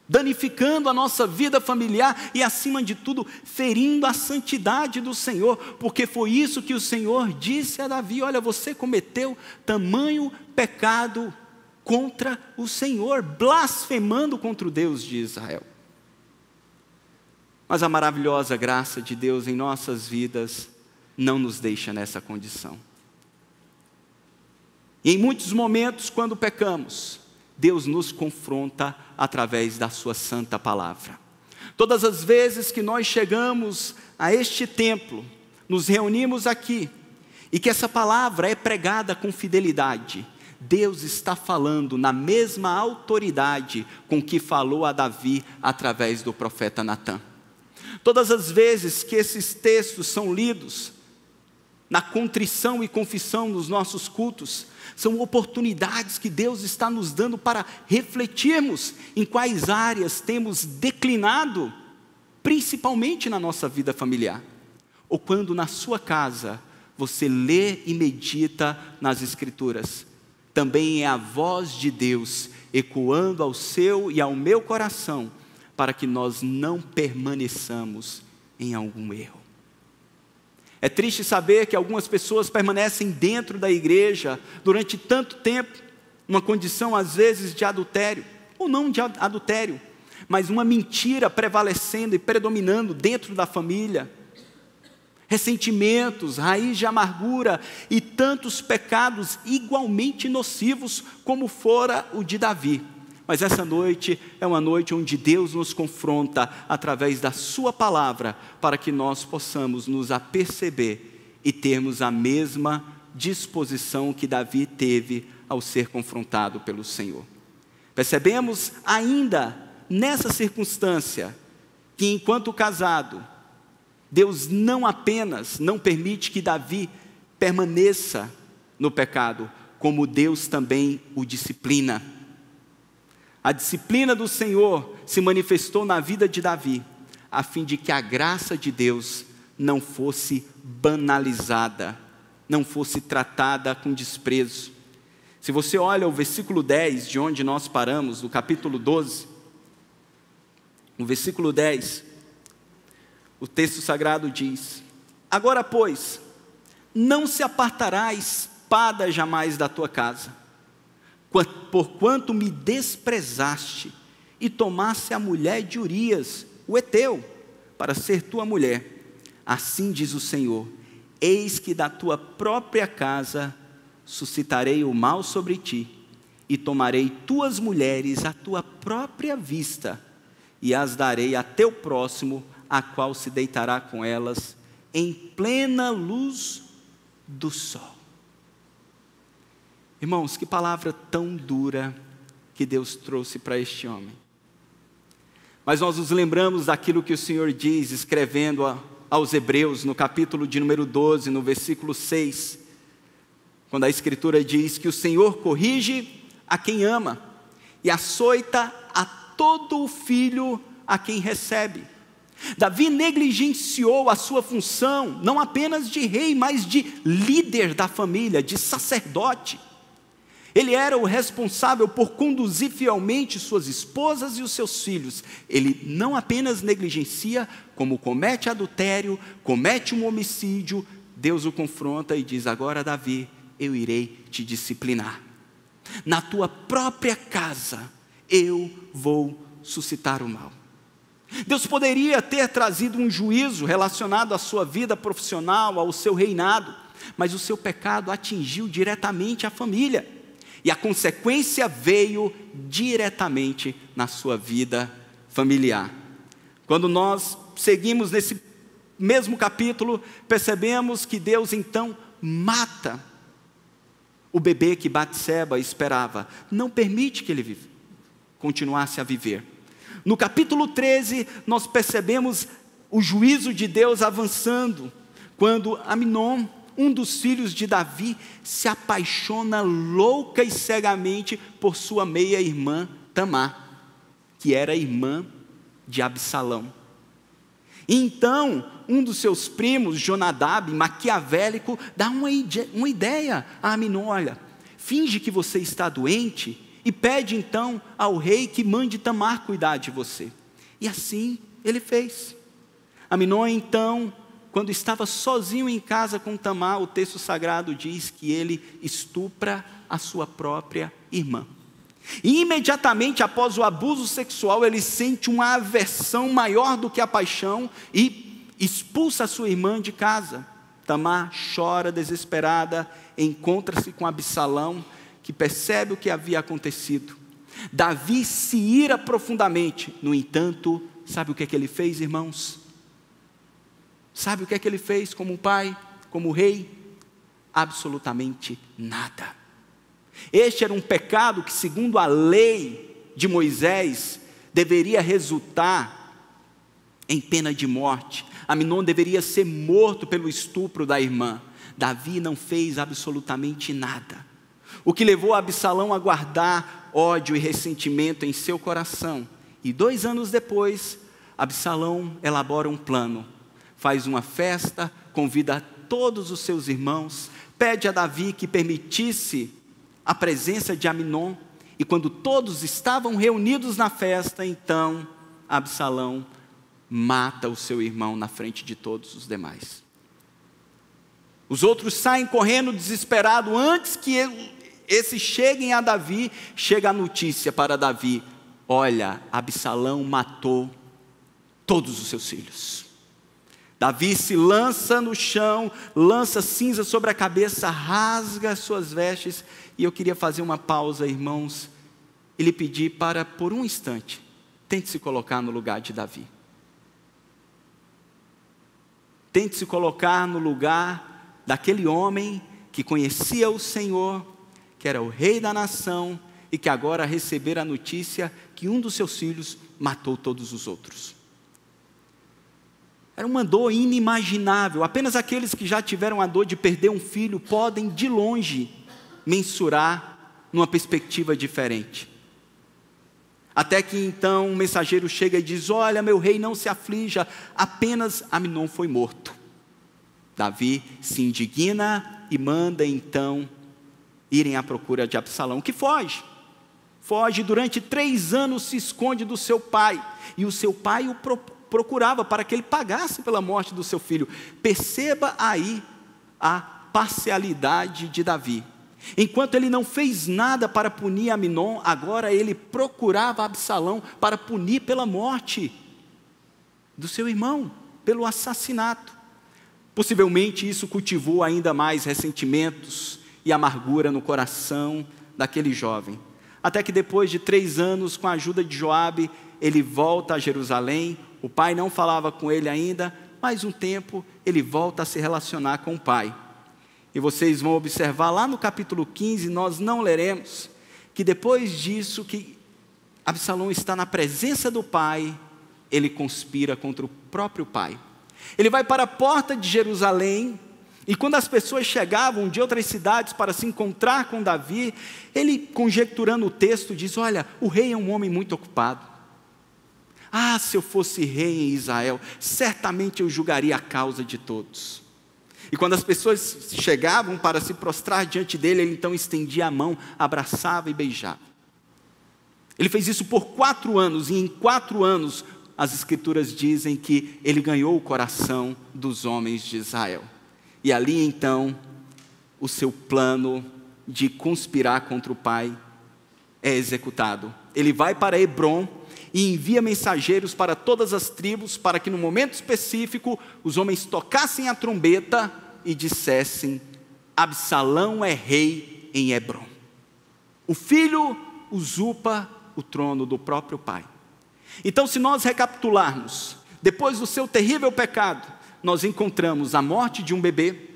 danificando a nossa vida familiar e, acima de tudo, ferindo a santidade do Senhor, porque foi isso que o Senhor disse a Davi: olha, você cometeu tamanho pecado contra o Senhor, blasfemando contra o Deus de Israel. Mas a maravilhosa graça de Deus em nossas vidas não nos deixa nessa condição. E em muitos momentos, quando pecamos, Deus nos confronta através da sua santa palavra. Todas as vezes que nós chegamos a este templo, nos reunimos aqui, e que essa palavra é pregada com fidelidade, Deus está falando na mesma autoridade com que falou a Davi através do profeta Natã. Todas as vezes que esses textos são lidos, na contrição e confissão nos nossos cultos, são oportunidades que Deus está nos dando para refletirmos em quais áreas temos declinado, principalmente na nossa vida familiar. Ou quando na sua casa você lê e medita nas Escrituras, também é a voz de Deus ecoando ao seu e ao meu coração, para que nós não permaneçamos em algum erro. É triste saber que algumas pessoas permanecem dentro da igreja durante tanto tempo, numa condição às vezes de adultério, ou não de adultério, mas uma mentira prevalecendo e predominando dentro da família, ressentimentos, raiz de amargura e tantos pecados igualmente nocivos como fora o de Davi. Mas essa noite é uma noite onde Deus nos confronta através da sua palavra, para que nós possamos nos aperceber e termos a mesma disposição que Davi teve ao ser confrontado pelo Senhor. Percebemos ainda nessa circunstância que, enquanto casado, Deus não apenas não permite que Davi permaneça no pecado, como Deus também o disciplina. A disciplina do Senhor se manifestou na vida de Davi, a fim de que a graça de Deus não fosse banalizada, não fosse tratada com desprezo. Se você olha o versículo 10, de onde nós paramos, do capítulo 12, no versículo 10, o texto sagrado diz: agora, pois, não se apartará a espada jamais da tua casa, porquanto me desprezaste e tomaste a mulher de Urias, o heteu, para ser tua mulher. Assim diz o Senhor: eis que da tua própria casa suscitarei o mal sobre ti, e tomarei tuas mulheres à tua própria vista, e as darei a teu próximo, a qual se deitará com elas em plena luz do sol. Irmãos, que palavra tão dura que Deus trouxe para este homem. Mas nós nos lembramos daquilo que o Senhor diz, escrevendo aos Hebreus, no capítulo de número 12, no versículo 6, quando a Escritura diz que o Senhor corrige a quem ama, e açoita a todo o filho a quem recebe. Davi negligenciou a sua função, não apenas de rei, mas de líder da família, de sacerdote. Ele era o responsável por conduzir fielmente suas esposas e os seus filhos. Ele não apenas negligencia, como comete adultério, comete um homicídio. Deus o confronta e diz: agora, Davi, eu irei te disciplinar. Na tua própria casa eu vou suscitar o mal. Deus poderia ter trazido um juízo relacionado à sua vida profissional, ao seu reinado, mas o seu pecado atingiu diretamente a família, e a consequência veio diretamente na sua vida familiar. Quando nós seguimos nesse mesmo capítulo, percebemos que Deus então mata o bebê que Batseba esperava, não permite que ele continuasse a viver. No capítulo 13, nós percebemos o juízo de Deus avançando, quando Aminon, um dos filhos de Davi, se apaixona louca e cegamente por sua meia-irmã Tamar, que era irmã de Absalão. E então, um dos seus primos, Jonadab, maquiavélico, dá uma ideia a Aminon: olha, finge que você está doente e pede então ao rei que mande Tamar cuidar de você. E assim ele fez. Aminon então, quando estava sozinho em casa com Tamar, o texto sagrado diz que ele estupra a sua própria irmã. E imediatamente após o abuso sexual, ele sente uma aversão maior do que a paixão e expulsa a sua irmã de casa. Tamar chora desesperada, encontra-se com Absalão, que percebe o que havia acontecido. Davi se ira profundamente. No entanto, sabe o que é que ele fez, irmãos? Sabe o que é que ele fez como pai, como rei? Absolutamente nada. Este era um pecado que, segundo a lei de Moisés, deveria resultar em pena de morte. Aminon deveria ser morto pelo estupro da irmã. Davi não fez absolutamente nada, o que levou Absalão a guardar ódio e ressentimento em seu coração. E 2 anos depois, Absalão elabora um plano, faz uma festa, convida todos os seus irmãos, pede a Davi que permitisse a presença de Aminon, e quando todos estavam reunidos na festa, então Absalão mata o seu irmão na frente de todos os demais. Os outros saem correndo desesperados. Antes que esses cheguem a Davi, chega a notícia para Davi: olha, Absalão matou todos os seus filhos. Davi se lança no chão, lança cinza sobre a cabeça, rasga as suas vestes. E eu queria fazer uma pausa, irmãos, e lhe pedir para, por um instante, tente se colocar no lugar de Davi. Tente se colocar no lugar daquele homem que conhecia o Senhor, que era o rei da nação, e que agora recebera a notícia que um dos seus filhos matou todos os outros. Era uma dor inimaginável. Apenas aqueles que já tiveram a dor de perder um filho podem, de longe, mensurar numa perspectiva diferente. Até que então um mensageiro chega e diz: olha, meu rei, não se aflija, apenas Aminon foi morto. Davi se indigna e manda então irem à procura de Absalão, que foge. Foge, durante 3 anos se esconde do seu pai, e o seu pai o procurava para que ele pagasse pela morte do seu filho. Perceba aí a parcialidade de Davi. Enquanto ele não fez nada para punir Aminon, agora ele procurava Absalão para punir pela morte do seu irmão, pelo assassinato. Possivelmente isso cultivou ainda mais ressentimentos e amargura no coração daquele jovem. Até que depois de 3 anos, com a ajuda de Joabe, ele volta a Jerusalém. O pai não falava com ele ainda, mas um tempo ele volta a se relacionar com o pai. E vocês vão observar lá no capítulo 15, nós não leremos, que depois disso, que Absalão está na presença do pai, ele conspira contra o próprio pai. Ele vai para a porta de Jerusalém, e quando as pessoas chegavam de outras cidades para se encontrar com Davi, ele, conjecturando o texto, diz: olha, o rei é um homem muito ocupado. Ah, se eu fosse rei em Israel, certamente eu julgaria a causa de todos. E quando as pessoas chegavam para se prostrar diante dele, ele então estendia a mão, abraçava e beijava. Ele fez isso por 4 anos, e em 4 anos, as escrituras dizem que ele ganhou o coração dos homens de Israel. E ali então, o seu plano de conspirar contra o pai é executado. Ele vai para Hebrom e envia mensageiros para todas as tribos, para que no momento específico os homens tocassem a trombeta e dissessem: Absalão é rei em Hebrom. O filho usurpa o trono do próprio pai. Então, se nós recapitularmos, depois do seu terrível pecado, nós encontramos a morte de um bebê,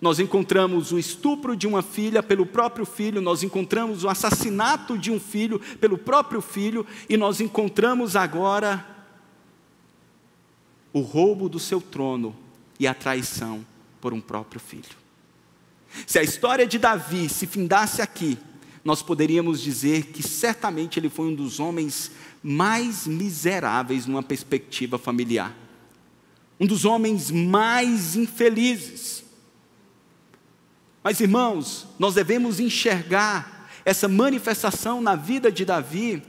nós encontramos o estupro de uma filha pelo próprio filho, nós encontramos o assassinato de um filho pelo próprio filho, e nós encontramos agora o roubo do seu trono e a traição por um próprio filho. Se a história de Davi se findasse aqui, nós poderíamos dizer que certamente ele foi um dos homens mais miseráveis numa perspectiva familiar, um dos homens mais infelizes. Mas, irmãos, nós devemos enxergar essa manifestação na vida de Davi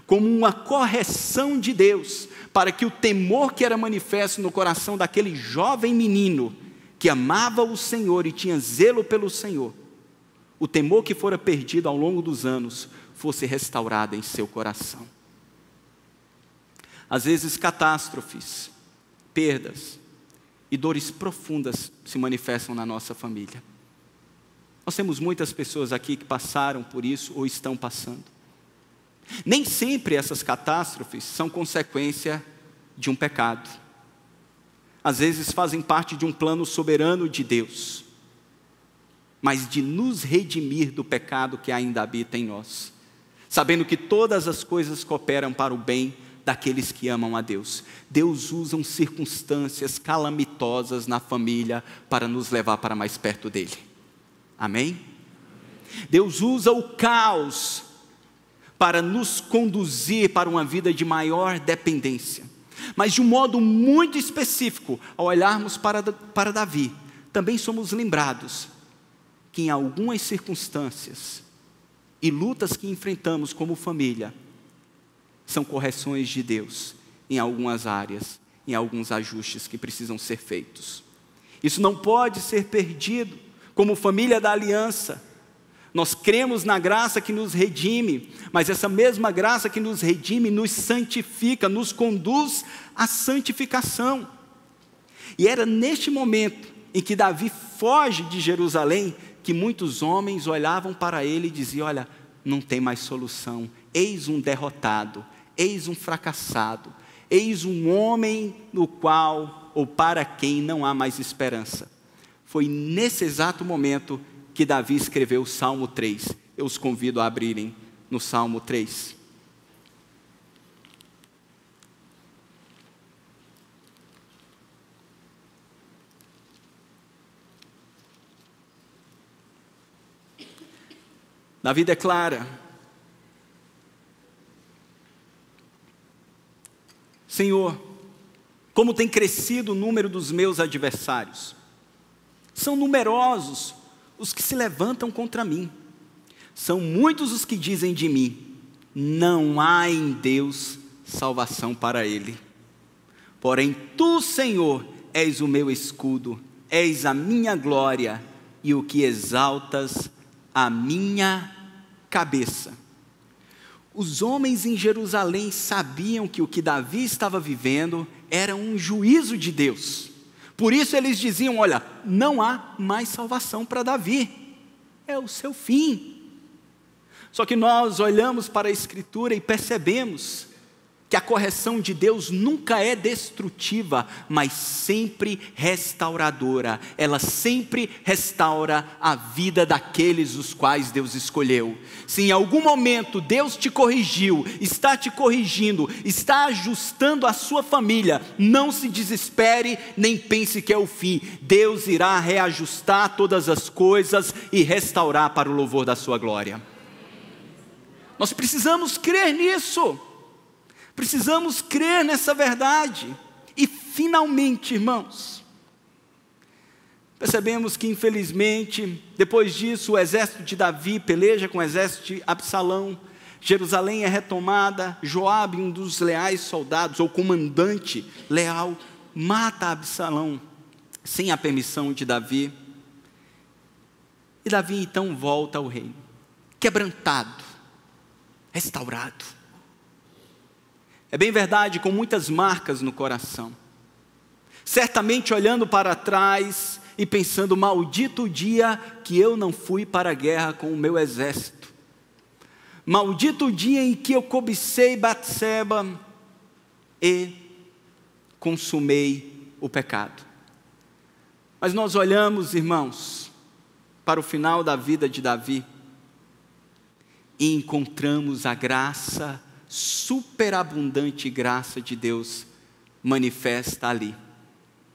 como uma correção de Deus, para que o temor que era manifesto no coração daquele jovem menino, que amava o Senhor e tinha zelo pelo Senhor, o temor que fora perdido ao longo dos anos, fosse restaurado em seu coração. Às vezes, catástrofes, perdas e dores profundas se manifestam na nossa família. Nós temos muitas pessoas aqui que passaram por isso ou estão passando. Nem sempre essas catástrofes são consequência de um pecado. Às vezes fazem parte de um plano soberano de Deus, mas de nos redimir do pecado que ainda habita em nós, sabendo que todas as coisas cooperam para o bem daqueles que amam a Deus. Deus usa circunstâncias calamitosas na família para nos levar para mais perto dele. Amém? Deus usa o caos para nos conduzir para uma vida de maior dependência. Mas de um modo muito específico, ao olharmos para Davi, também somos lembrados que em algumas circunstâncias e lutas que enfrentamos como família, são correções de Deus em algumas áreas, em alguns ajustes que precisam ser feitos. Isso não pode ser perdido. Como família da aliança, nós cremos na graça que nos redime, mas essa mesma graça que nos redime nos santifica, nos conduz à santificação. E era neste momento em que Davi foge de Jerusalém, que muitos homens olhavam para ele e diziam: olha, não tem mais solução, eis um derrotado, eis um fracassado, eis um homem no qual ou para quem não há mais esperança. Foi nesse exato momento que Davi escreveu o Salmo 3. Eu os convido a abrirem no Salmo 3. Davi declara: Senhor, como tem crescido o número dos meus adversários. São numerosos os que se levantam contra mim. São muitos os que dizem de mim: não há em Deus salvação para ele. Porém, tu, Senhor, és o meu escudo, és a minha glória e o que exaltas a minha cabeça. Os homens em Jerusalém sabiam que o que Davi estava vivendo era um juízo de Deus. Por isso eles diziam: olha, não há mais salvação para Davi, é o seu fim. Só que nós olhamos para a Escritura e percebemos que a correção de Deus nunca é destrutiva, mas sempre restauradora. Ela sempre restaura a vida daqueles os quais Deus escolheu. Se em algum momento Deus te corrigiu, está te corrigindo, está ajustando a sua família, não se desespere, nem pense que é o fim. Deus irá reajustar todas as coisas e restaurar para o louvor da sua glória. Nós precisamos crer nisso. Precisamos crer nessa verdade. E finalmente, irmãos, percebemos que infelizmente, depois disso, o exército de Davi peleja com o exército de Absalão. Jerusalém é retomada. Joabe, um dos leais soldados, ou comandante leal, mata Absalão sem a permissão de Davi. E Davi então volta ao reino, quebrantado, restaurado. É bem verdade, com muitas marcas no coração. Certamente olhando para trás e pensando: maldito o dia que eu não fui para a guerra com o meu exército. Maldito o dia em que eu cobicei Batseba e consumei o pecado. Mas nós olhamos, irmãos, para o final da vida de Davi e encontramos a graça, superabundante graça de Deus manifesta ali.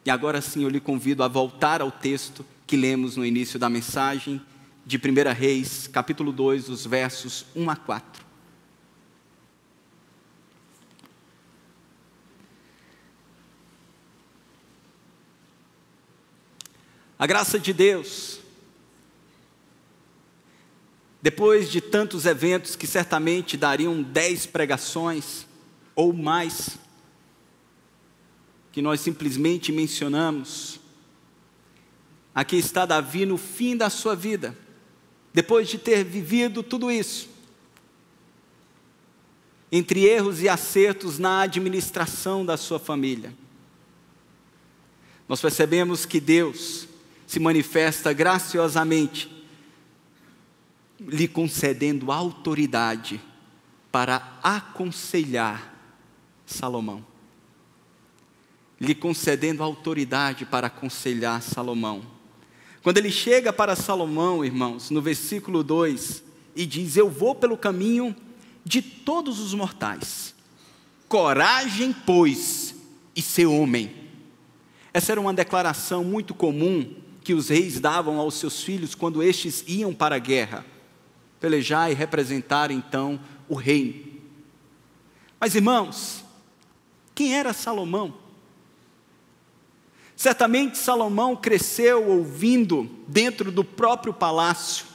E agora sim eu lhe convido a voltar ao texto que lemos no início da mensagem, de 1 Reis, capítulo 2, os versos 1 a 4. A graça de Deus, depois de tantos eventos que certamente dariam 10 pregações ou mais, que nós simplesmente mencionamos, aqui está Davi no fim da sua vida, depois de ter vivido tudo isso, entre erros e acertos na administração da sua família. Nós percebemos que Deus se manifesta graciosamente, lhe concedendo autoridade para aconselhar Salomão. Lhe concedendo autoridade para aconselhar Salomão. Quando ele chega para Salomão, irmãos, no versículo 2, e diz: eu vou pelo caminho de todos os mortais. Coragem, pois, e ser homem. Essa era uma declaração muito comum que os reis davam aos seus filhos quando estes iam para a guerra, pelejar e representar então o reino. Mas, irmãos, quem era Salomão? Certamente Salomão cresceu ouvindo dentro do próprio palácio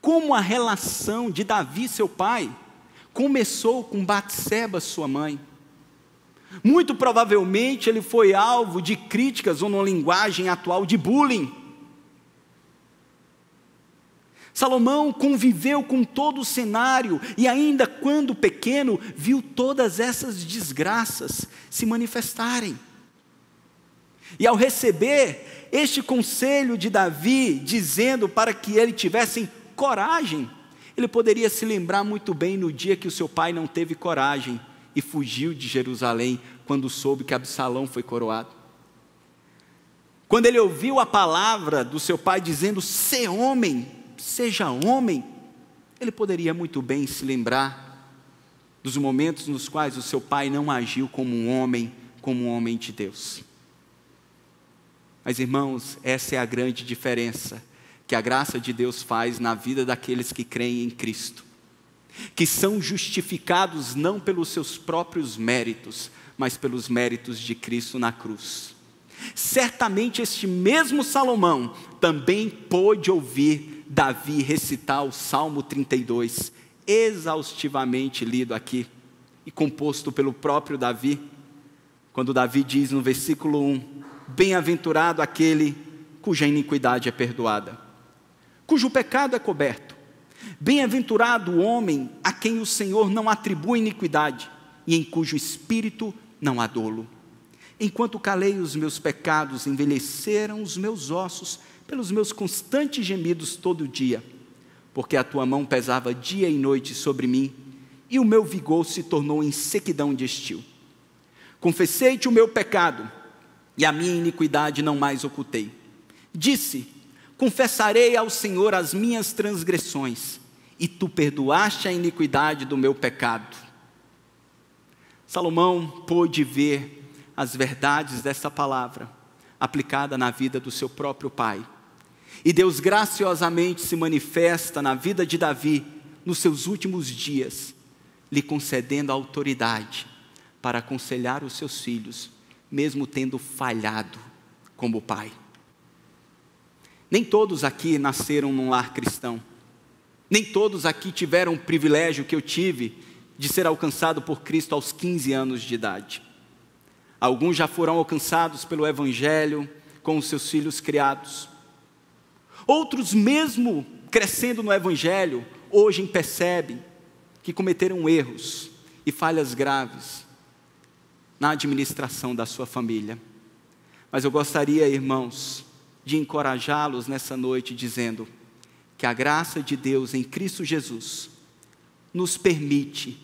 como a relação de Davi, seu pai, começou com Batseba, sua mãe. Muito provavelmente ele foi alvo de críticas, ou numa linguagem atual, de bullying. Salomão conviveu com todo o cenário e ainda quando pequeno viu todas essas desgraças se manifestarem. E ao receber este conselho de Davi, dizendo para que ele tivesse coragem, ele poderia se lembrar muito bem no dia que o seu pai não teve coragem e fugiu de Jerusalém, quando soube que Absalão foi coroado. Quando ele ouviu a palavra do seu pai dizendo: "Sê homem, seja homem", ele poderia muito bem se lembrar dos momentos nos quais o seu pai não agiu como um homem de Deus. Mas, irmãos, essa é a grande diferença que a graça de Deus faz na vida daqueles que creem em Cristo, que são justificados não pelos seus próprios méritos, mas pelos méritos de Cristo na cruz. Certamente este mesmo Salomão também pôde ouvir Davi recitar o Salmo 32, exaustivamente lido aqui, e composto pelo próprio Davi, quando Davi diz no versículo 1, bem-aventurado aquele cuja iniquidade é perdoada, cujo pecado é coberto. Bem-aventurado o homem a quem o Senhor não atribui iniquidade e em cujo espírito não há dolo. Enquanto calei os meus pecados, envelheceram os meus ossos pelos meus constantes gemidos todo dia, porque a tua mão pesava dia e noite sobre mim e o meu vigor se tornou em sequidão de estio. Confessei-te o meu pecado e a minha iniquidade não mais ocultei. Disse: confessarei ao Senhor as minhas transgressões, e tu perdoaste a iniquidade do meu pecado. Salomão pôde ver as verdades dessa palavra aplicada na vida do seu próprio pai. E Deus graciosamente se manifesta na vida de Davi nos seus últimos dias, lhe concedendo a autoridade para aconselhar os seus filhos, mesmo tendo falhado como pai. Nem todos aqui nasceram num lar cristão. Nem todos aqui tiveram o privilégio que eu tive de ser alcançado por Cristo aos 15 anos de idade. Alguns já foram alcançados pelo Evangelho com os seus filhos criados. Outros, mesmo crescendo no Evangelho, hoje percebem que cometeram erros e falhas graves na administração da sua família. Mas eu gostaria, irmãos, de encorajá-los nessa noite, dizendo que a graça de Deus em Cristo Jesus nos permite,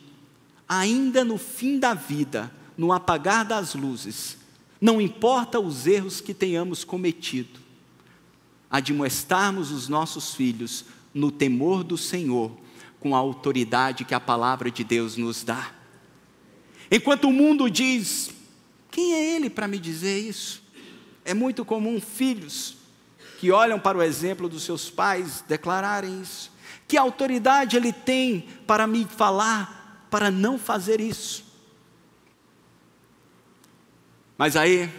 ainda no fim da vida, no apagar das luzes, não importa os erros que tenhamos cometido, admoestarmos os nossos filhos no temor do Senhor, com a autoridade que a palavra de Deus nos dá. Enquanto o mundo diz: quem é ele para me dizer isso? É muito comum filhos que olham para o exemplo dos seus pais declararem isso. Que autoridade ele tem para me falar, para não fazer isso? Mas aí,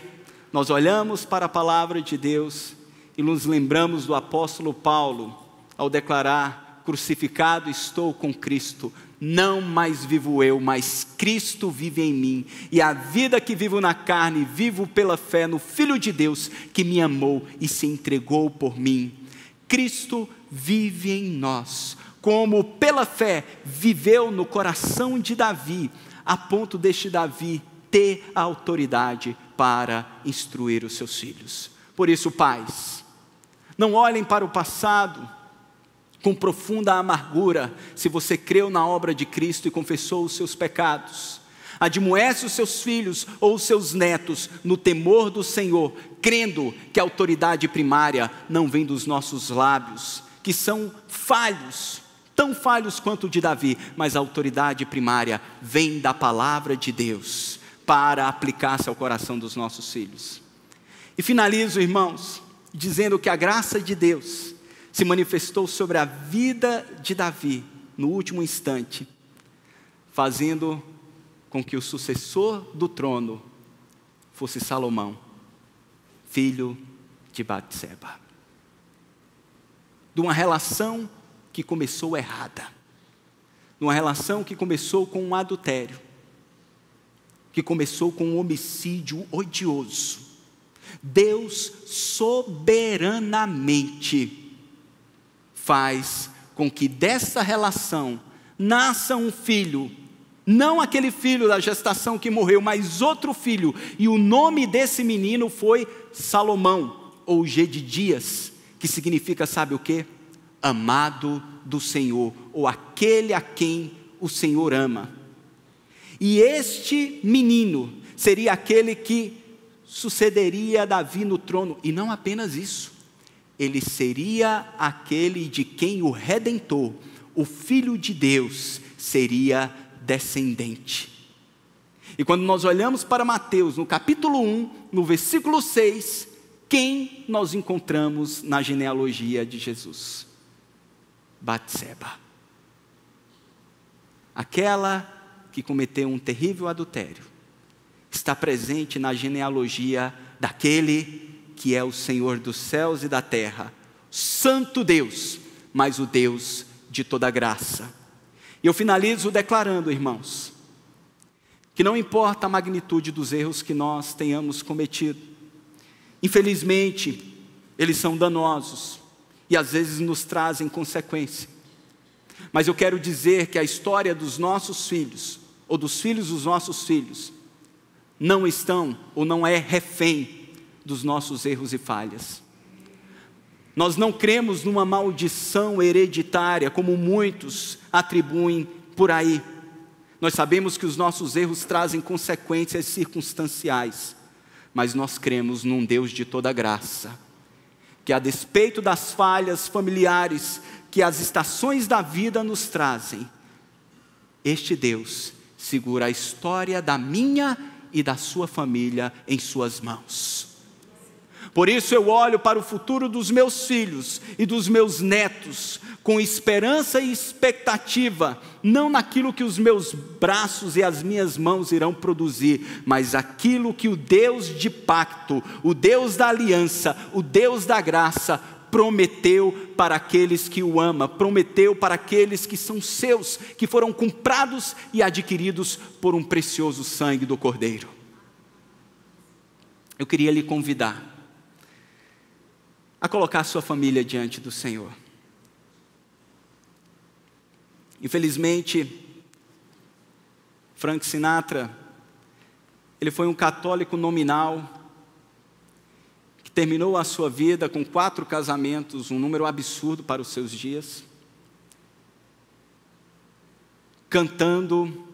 nós olhamos para a palavra de Deus e nos lembramos do apóstolo Paulo, ao declarar: crucificado estou com Cristo, não mais vivo eu, mas Cristo vive em mim, e a vida que vivo na carne, vivo pela fé no Filho de Deus, que me amou e se entregou por mim. Cristo vive em nós, como pela fé viveu no coração de Davi, a ponto deste Davi ter a autoridade para instruir os seus filhos. Por isso, pais, não olhem para o passado com profunda amargura, se você creu na obra de Cristo e confessou os seus pecados. Admoeste os seus filhos ou os seus netos no temor do Senhor, crendo que a autoridade primária não vem dos nossos lábios, que são falhos, tão falhos quanto o de Davi, mas a autoridade primária vem da palavra de Deus, para aplicar-se ao coração dos nossos filhos. E finalizo, irmãos, dizendo que a graça de Deus se manifestou sobre a vida de Davi no último instante, fazendo com que o sucessor do trono fosse Salomão, filho de Batseba. De uma relação que começou errada, de uma relação que começou com um adultério, que começou com um homicídio odioso. Deus soberanamente faz com que dessa relação nasça um filho, não aquele filho da gestação que morreu, mas outro filho, e o nome desse menino foi Salomão, ou Gedidias, que significa, sabe o quê? Amado do Senhor, ou aquele a quem o Senhor ama. E este menino seria aquele que sucederia a Davi no trono, e não apenas isso, ele seria aquele de quem o Redentor, o Filho de Deus, seria descendente. E quando nós olhamos para Mateus, no capítulo 1, no versículo 6, quem nós encontramos na genealogia de Jesus? Batseba. Aquela que cometeu um terrível adultério, está presente na genealogia daquele que é o Senhor dos céus e da terra, Santo Deus, mas o Deus de toda graça. E eu finalizo declarando, irmãos, que não importa a magnitude dos erros que nós tenhamos cometido, infelizmente, eles são danosos, e às vezes nos trazem consequência. Mas eu quero dizer que a história dos nossos filhos, ou dos filhos dos nossos filhos, não estão, ou não é refém dos nossos erros e falhas. Nós não cremos numa maldição hereditária, como muitos atribuem por aí. Nós sabemos que os nossos erros trazem consequências circunstanciais, mas nós cremos num Deus de toda graça, que a despeito das falhas familiares que as estações da vida nos trazem, este Deus segura a história da minha e da sua família em suas mãos. Por isso eu olho para o futuro dos meus filhos e dos meus netos com esperança e expectativa, não naquilo que os meus braços e as minhas mãos irão produzir, mas aquilo que o Deus de pacto, o Deus da aliança, o Deus da graça prometeu para aqueles que o amam, prometeu para aqueles que são seus, que foram comprados e adquiridos por um precioso sangue do Cordeiro. Eu queria lhe convidar a colocar a sua família diante do Senhor. Infelizmente, Frank Sinatra, ele foi um católico nominal, que terminou a sua vida com 4 casamentos, um número absurdo para os seus dias, cantando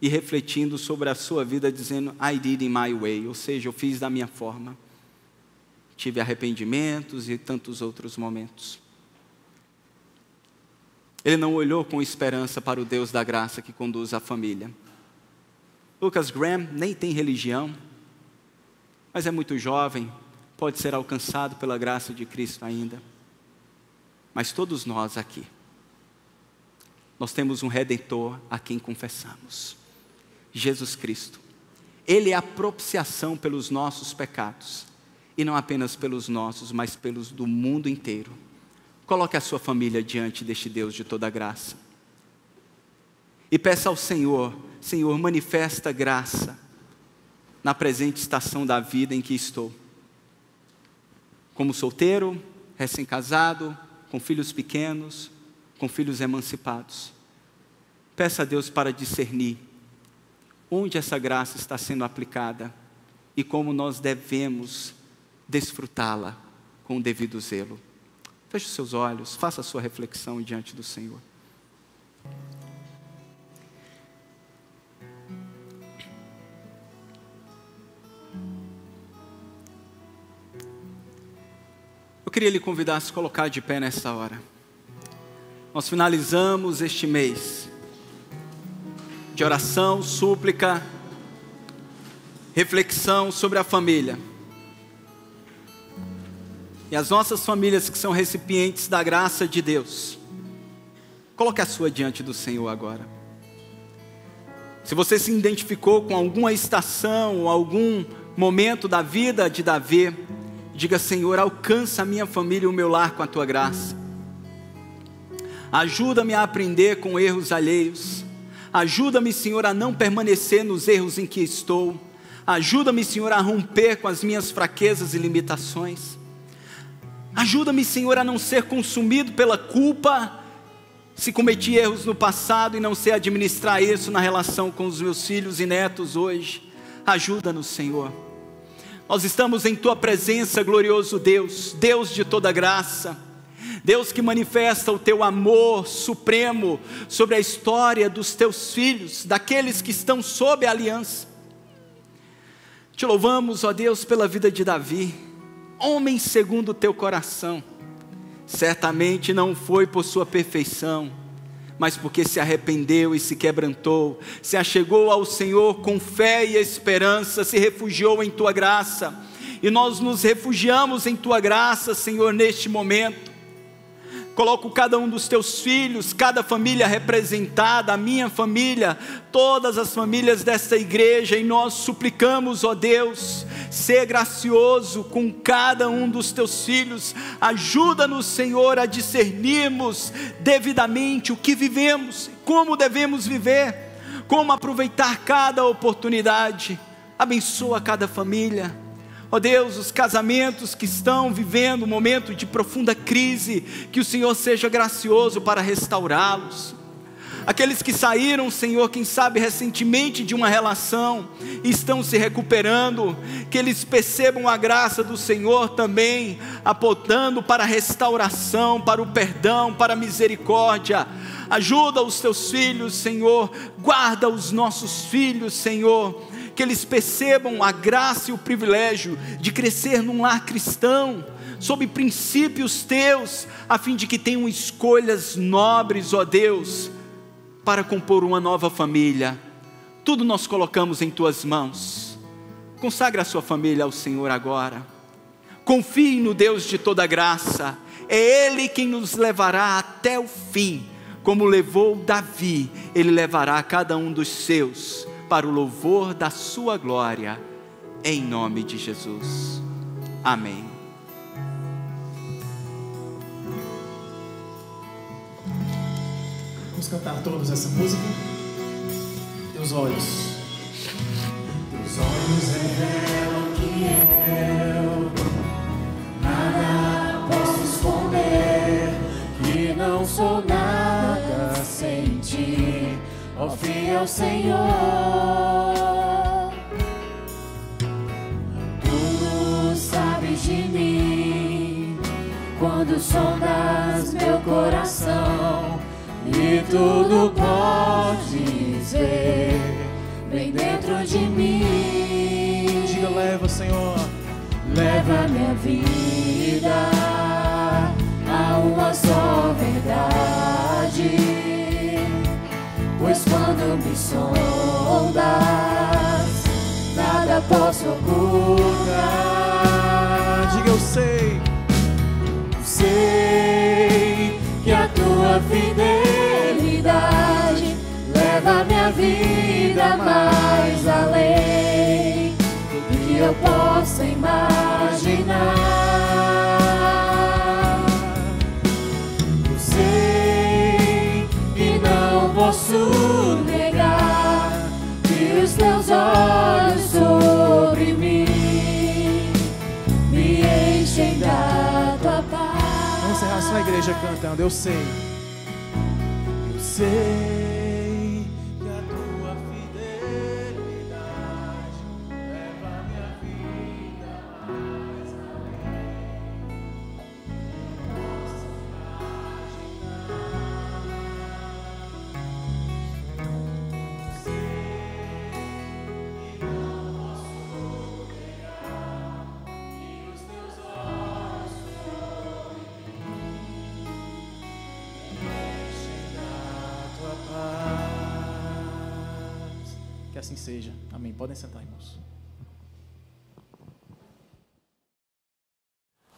e refletindo sobre a sua vida, dizendo, I did in my way, ou seja, eu fiz da minha forma. Tive arrependimentos e tantos outros momentos. Ele não olhou com esperança para o Deus da graça que conduz a família. Lucas Graham nem tem religião, mas é muito jovem, pode ser alcançado pela graça de Cristo ainda. Mas todos nós aqui, nós temos um Redentor a quem confessamos. Jesus Cristo. Ele é a propiciação pelos nossos pecados. E não apenas pelos nossos, mas pelos do mundo inteiro. Coloque a sua família diante deste Deus de toda graça. E peça ao Senhor, Senhor, manifesta graça na presente estação da vida em que estou. Como solteiro, recém-casado, com filhos pequenos, com filhos emancipados. Peça a Deus para discernir onde essa graça está sendo aplicada e como nós devemos desfrutá-la com o devido zelo. Feche os seus olhos, faça a sua reflexão diante do Senhor. Eu queria lhe convidar a se colocar de pé nessa hora. Nós finalizamos este mês de oração, súplica, reflexão sobre a família. E as nossas famílias que são recipientes da graça de Deus, coloque a sua diante do Senhor agora. Se você se identificou com alguma estação ou algum momento da vida de Davi, diga, Senhor, alcança a minha família e o meu lar com a tua graça. Ajuda-me a aprender com erros alheios. Ajuda-me, Senhor, a não permanecer nos erros em que estou. Ajuda-me, Senhor, a romper com as minhas fraquezas e limitações. Ajuda-me, Senhor, a não ser consumido pela culpa, se cometi erros no passado e não sei administrar isso na relação com os meus filhos e netos hoje. Ajuda-nos, Senhor. Nós estamos em Tua presença, glorioso Deus, Deus de toda graça. Deus que manifesta o Teu amor supremo sobre a história dos Teus filhos, daqueles que estão sob a aliança. Te louvamos, ó Deus, pela vida de Davi, homem segundo o Teu coração. Certamente não foi por sua perfeição, mas porque se arrependeu e se quebrantou, se achegou ao Senhor com fé e esperança, se refugiou em Tua graça. E nós nos refugiamos em Tua graça, Senhor, neste momento. Coloco cada um dos Teus filhos, cada família representada, a minha família, todas as famílias desta igreja, e nós suplicamos, ó Deus, ser gracioso com cada um dos Teus filhos. Ajuda-nos, Senhor, a discernirmos devidamente o que vivemos, como devemos viver, como aproveitar cada oportunidade. Abençoa cada família. Ó Deus, os casamentos que estão vivendo um momento de profunda crise, que o Senhor seja gracioso para restaurá-los. Aqueles que saíram, Senhor, quem sabe recentemente de uma relação, e estão se recuperando, que eles percebam a graça do Senhor também, apontando para a restauração, para o perdão, para a misericórdia. Ajuda os Teus filhos, Senhor, guarda os nossos filhos, Senhor, que eles percebam a graça e o privilégio de crescer num lar cristão, sob princípios Teus, a fim de que tenham escolhas nobres, ó Deus, para compor uma nova família. Tudo nós colocamos em Tuas mãos. Consagre a sua família ao Senhor agora. Confie no Deus de toda graça. É Ele quem nos levará até o fim. Como levou Davi, Ele levará cada um dos seus para o louvor da sua glória, em nome de Jesus. Amém. Vamos cantar todos essa música. Teus olhos revelam que eu nada sou nada sem ti, ó fiel Senhor. Tu sabes de mim quando sondas meu coração, e tudo podes ver bem dentro de mim. Diga, leva, Senhor. Leva minha vida a uma só verdade, pois quando me sondas, nada posso ocultar. Diga, eu sei. Sei que a tua fidelidade leva minha vida mais além do que eu possa imaginar. Eu sei e não posso negar que os teus olhos sobre mim me enchem da tua paz. Vamos encerrar só a igreja cantando. Eu sei. Eu sei que a tua fidelidade leva a minha vida mais que assim seja. Amém. Podem sentar, irmãos.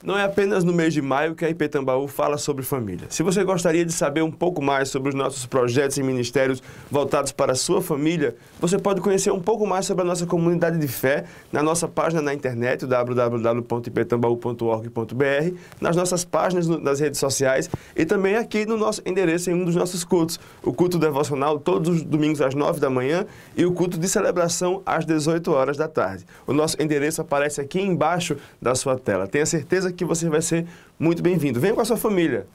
Não é apenas no mês de maio que a IP Tambaú fala sobre família. Se você gostaria de saber um pouco mais sobre os nossos projetos e ministérios voltados para a sua família, você pode conhecer um pouco mais sobre a nossa comunidade de fé na nossa página na internet, www.iptambaú.org.br, nas nossas páginas nas redes sociais e também aqui no nosso endereço em um dos nossos cultos. O culto devocional todos os domingos às 9 da manhã e o culto de celebração às 18 horas da tarde. O nosso endereço aparece aqui embaixo da sua tela. Tenha certeza que você vai ser muito bem-vindo. Venha com a sua família.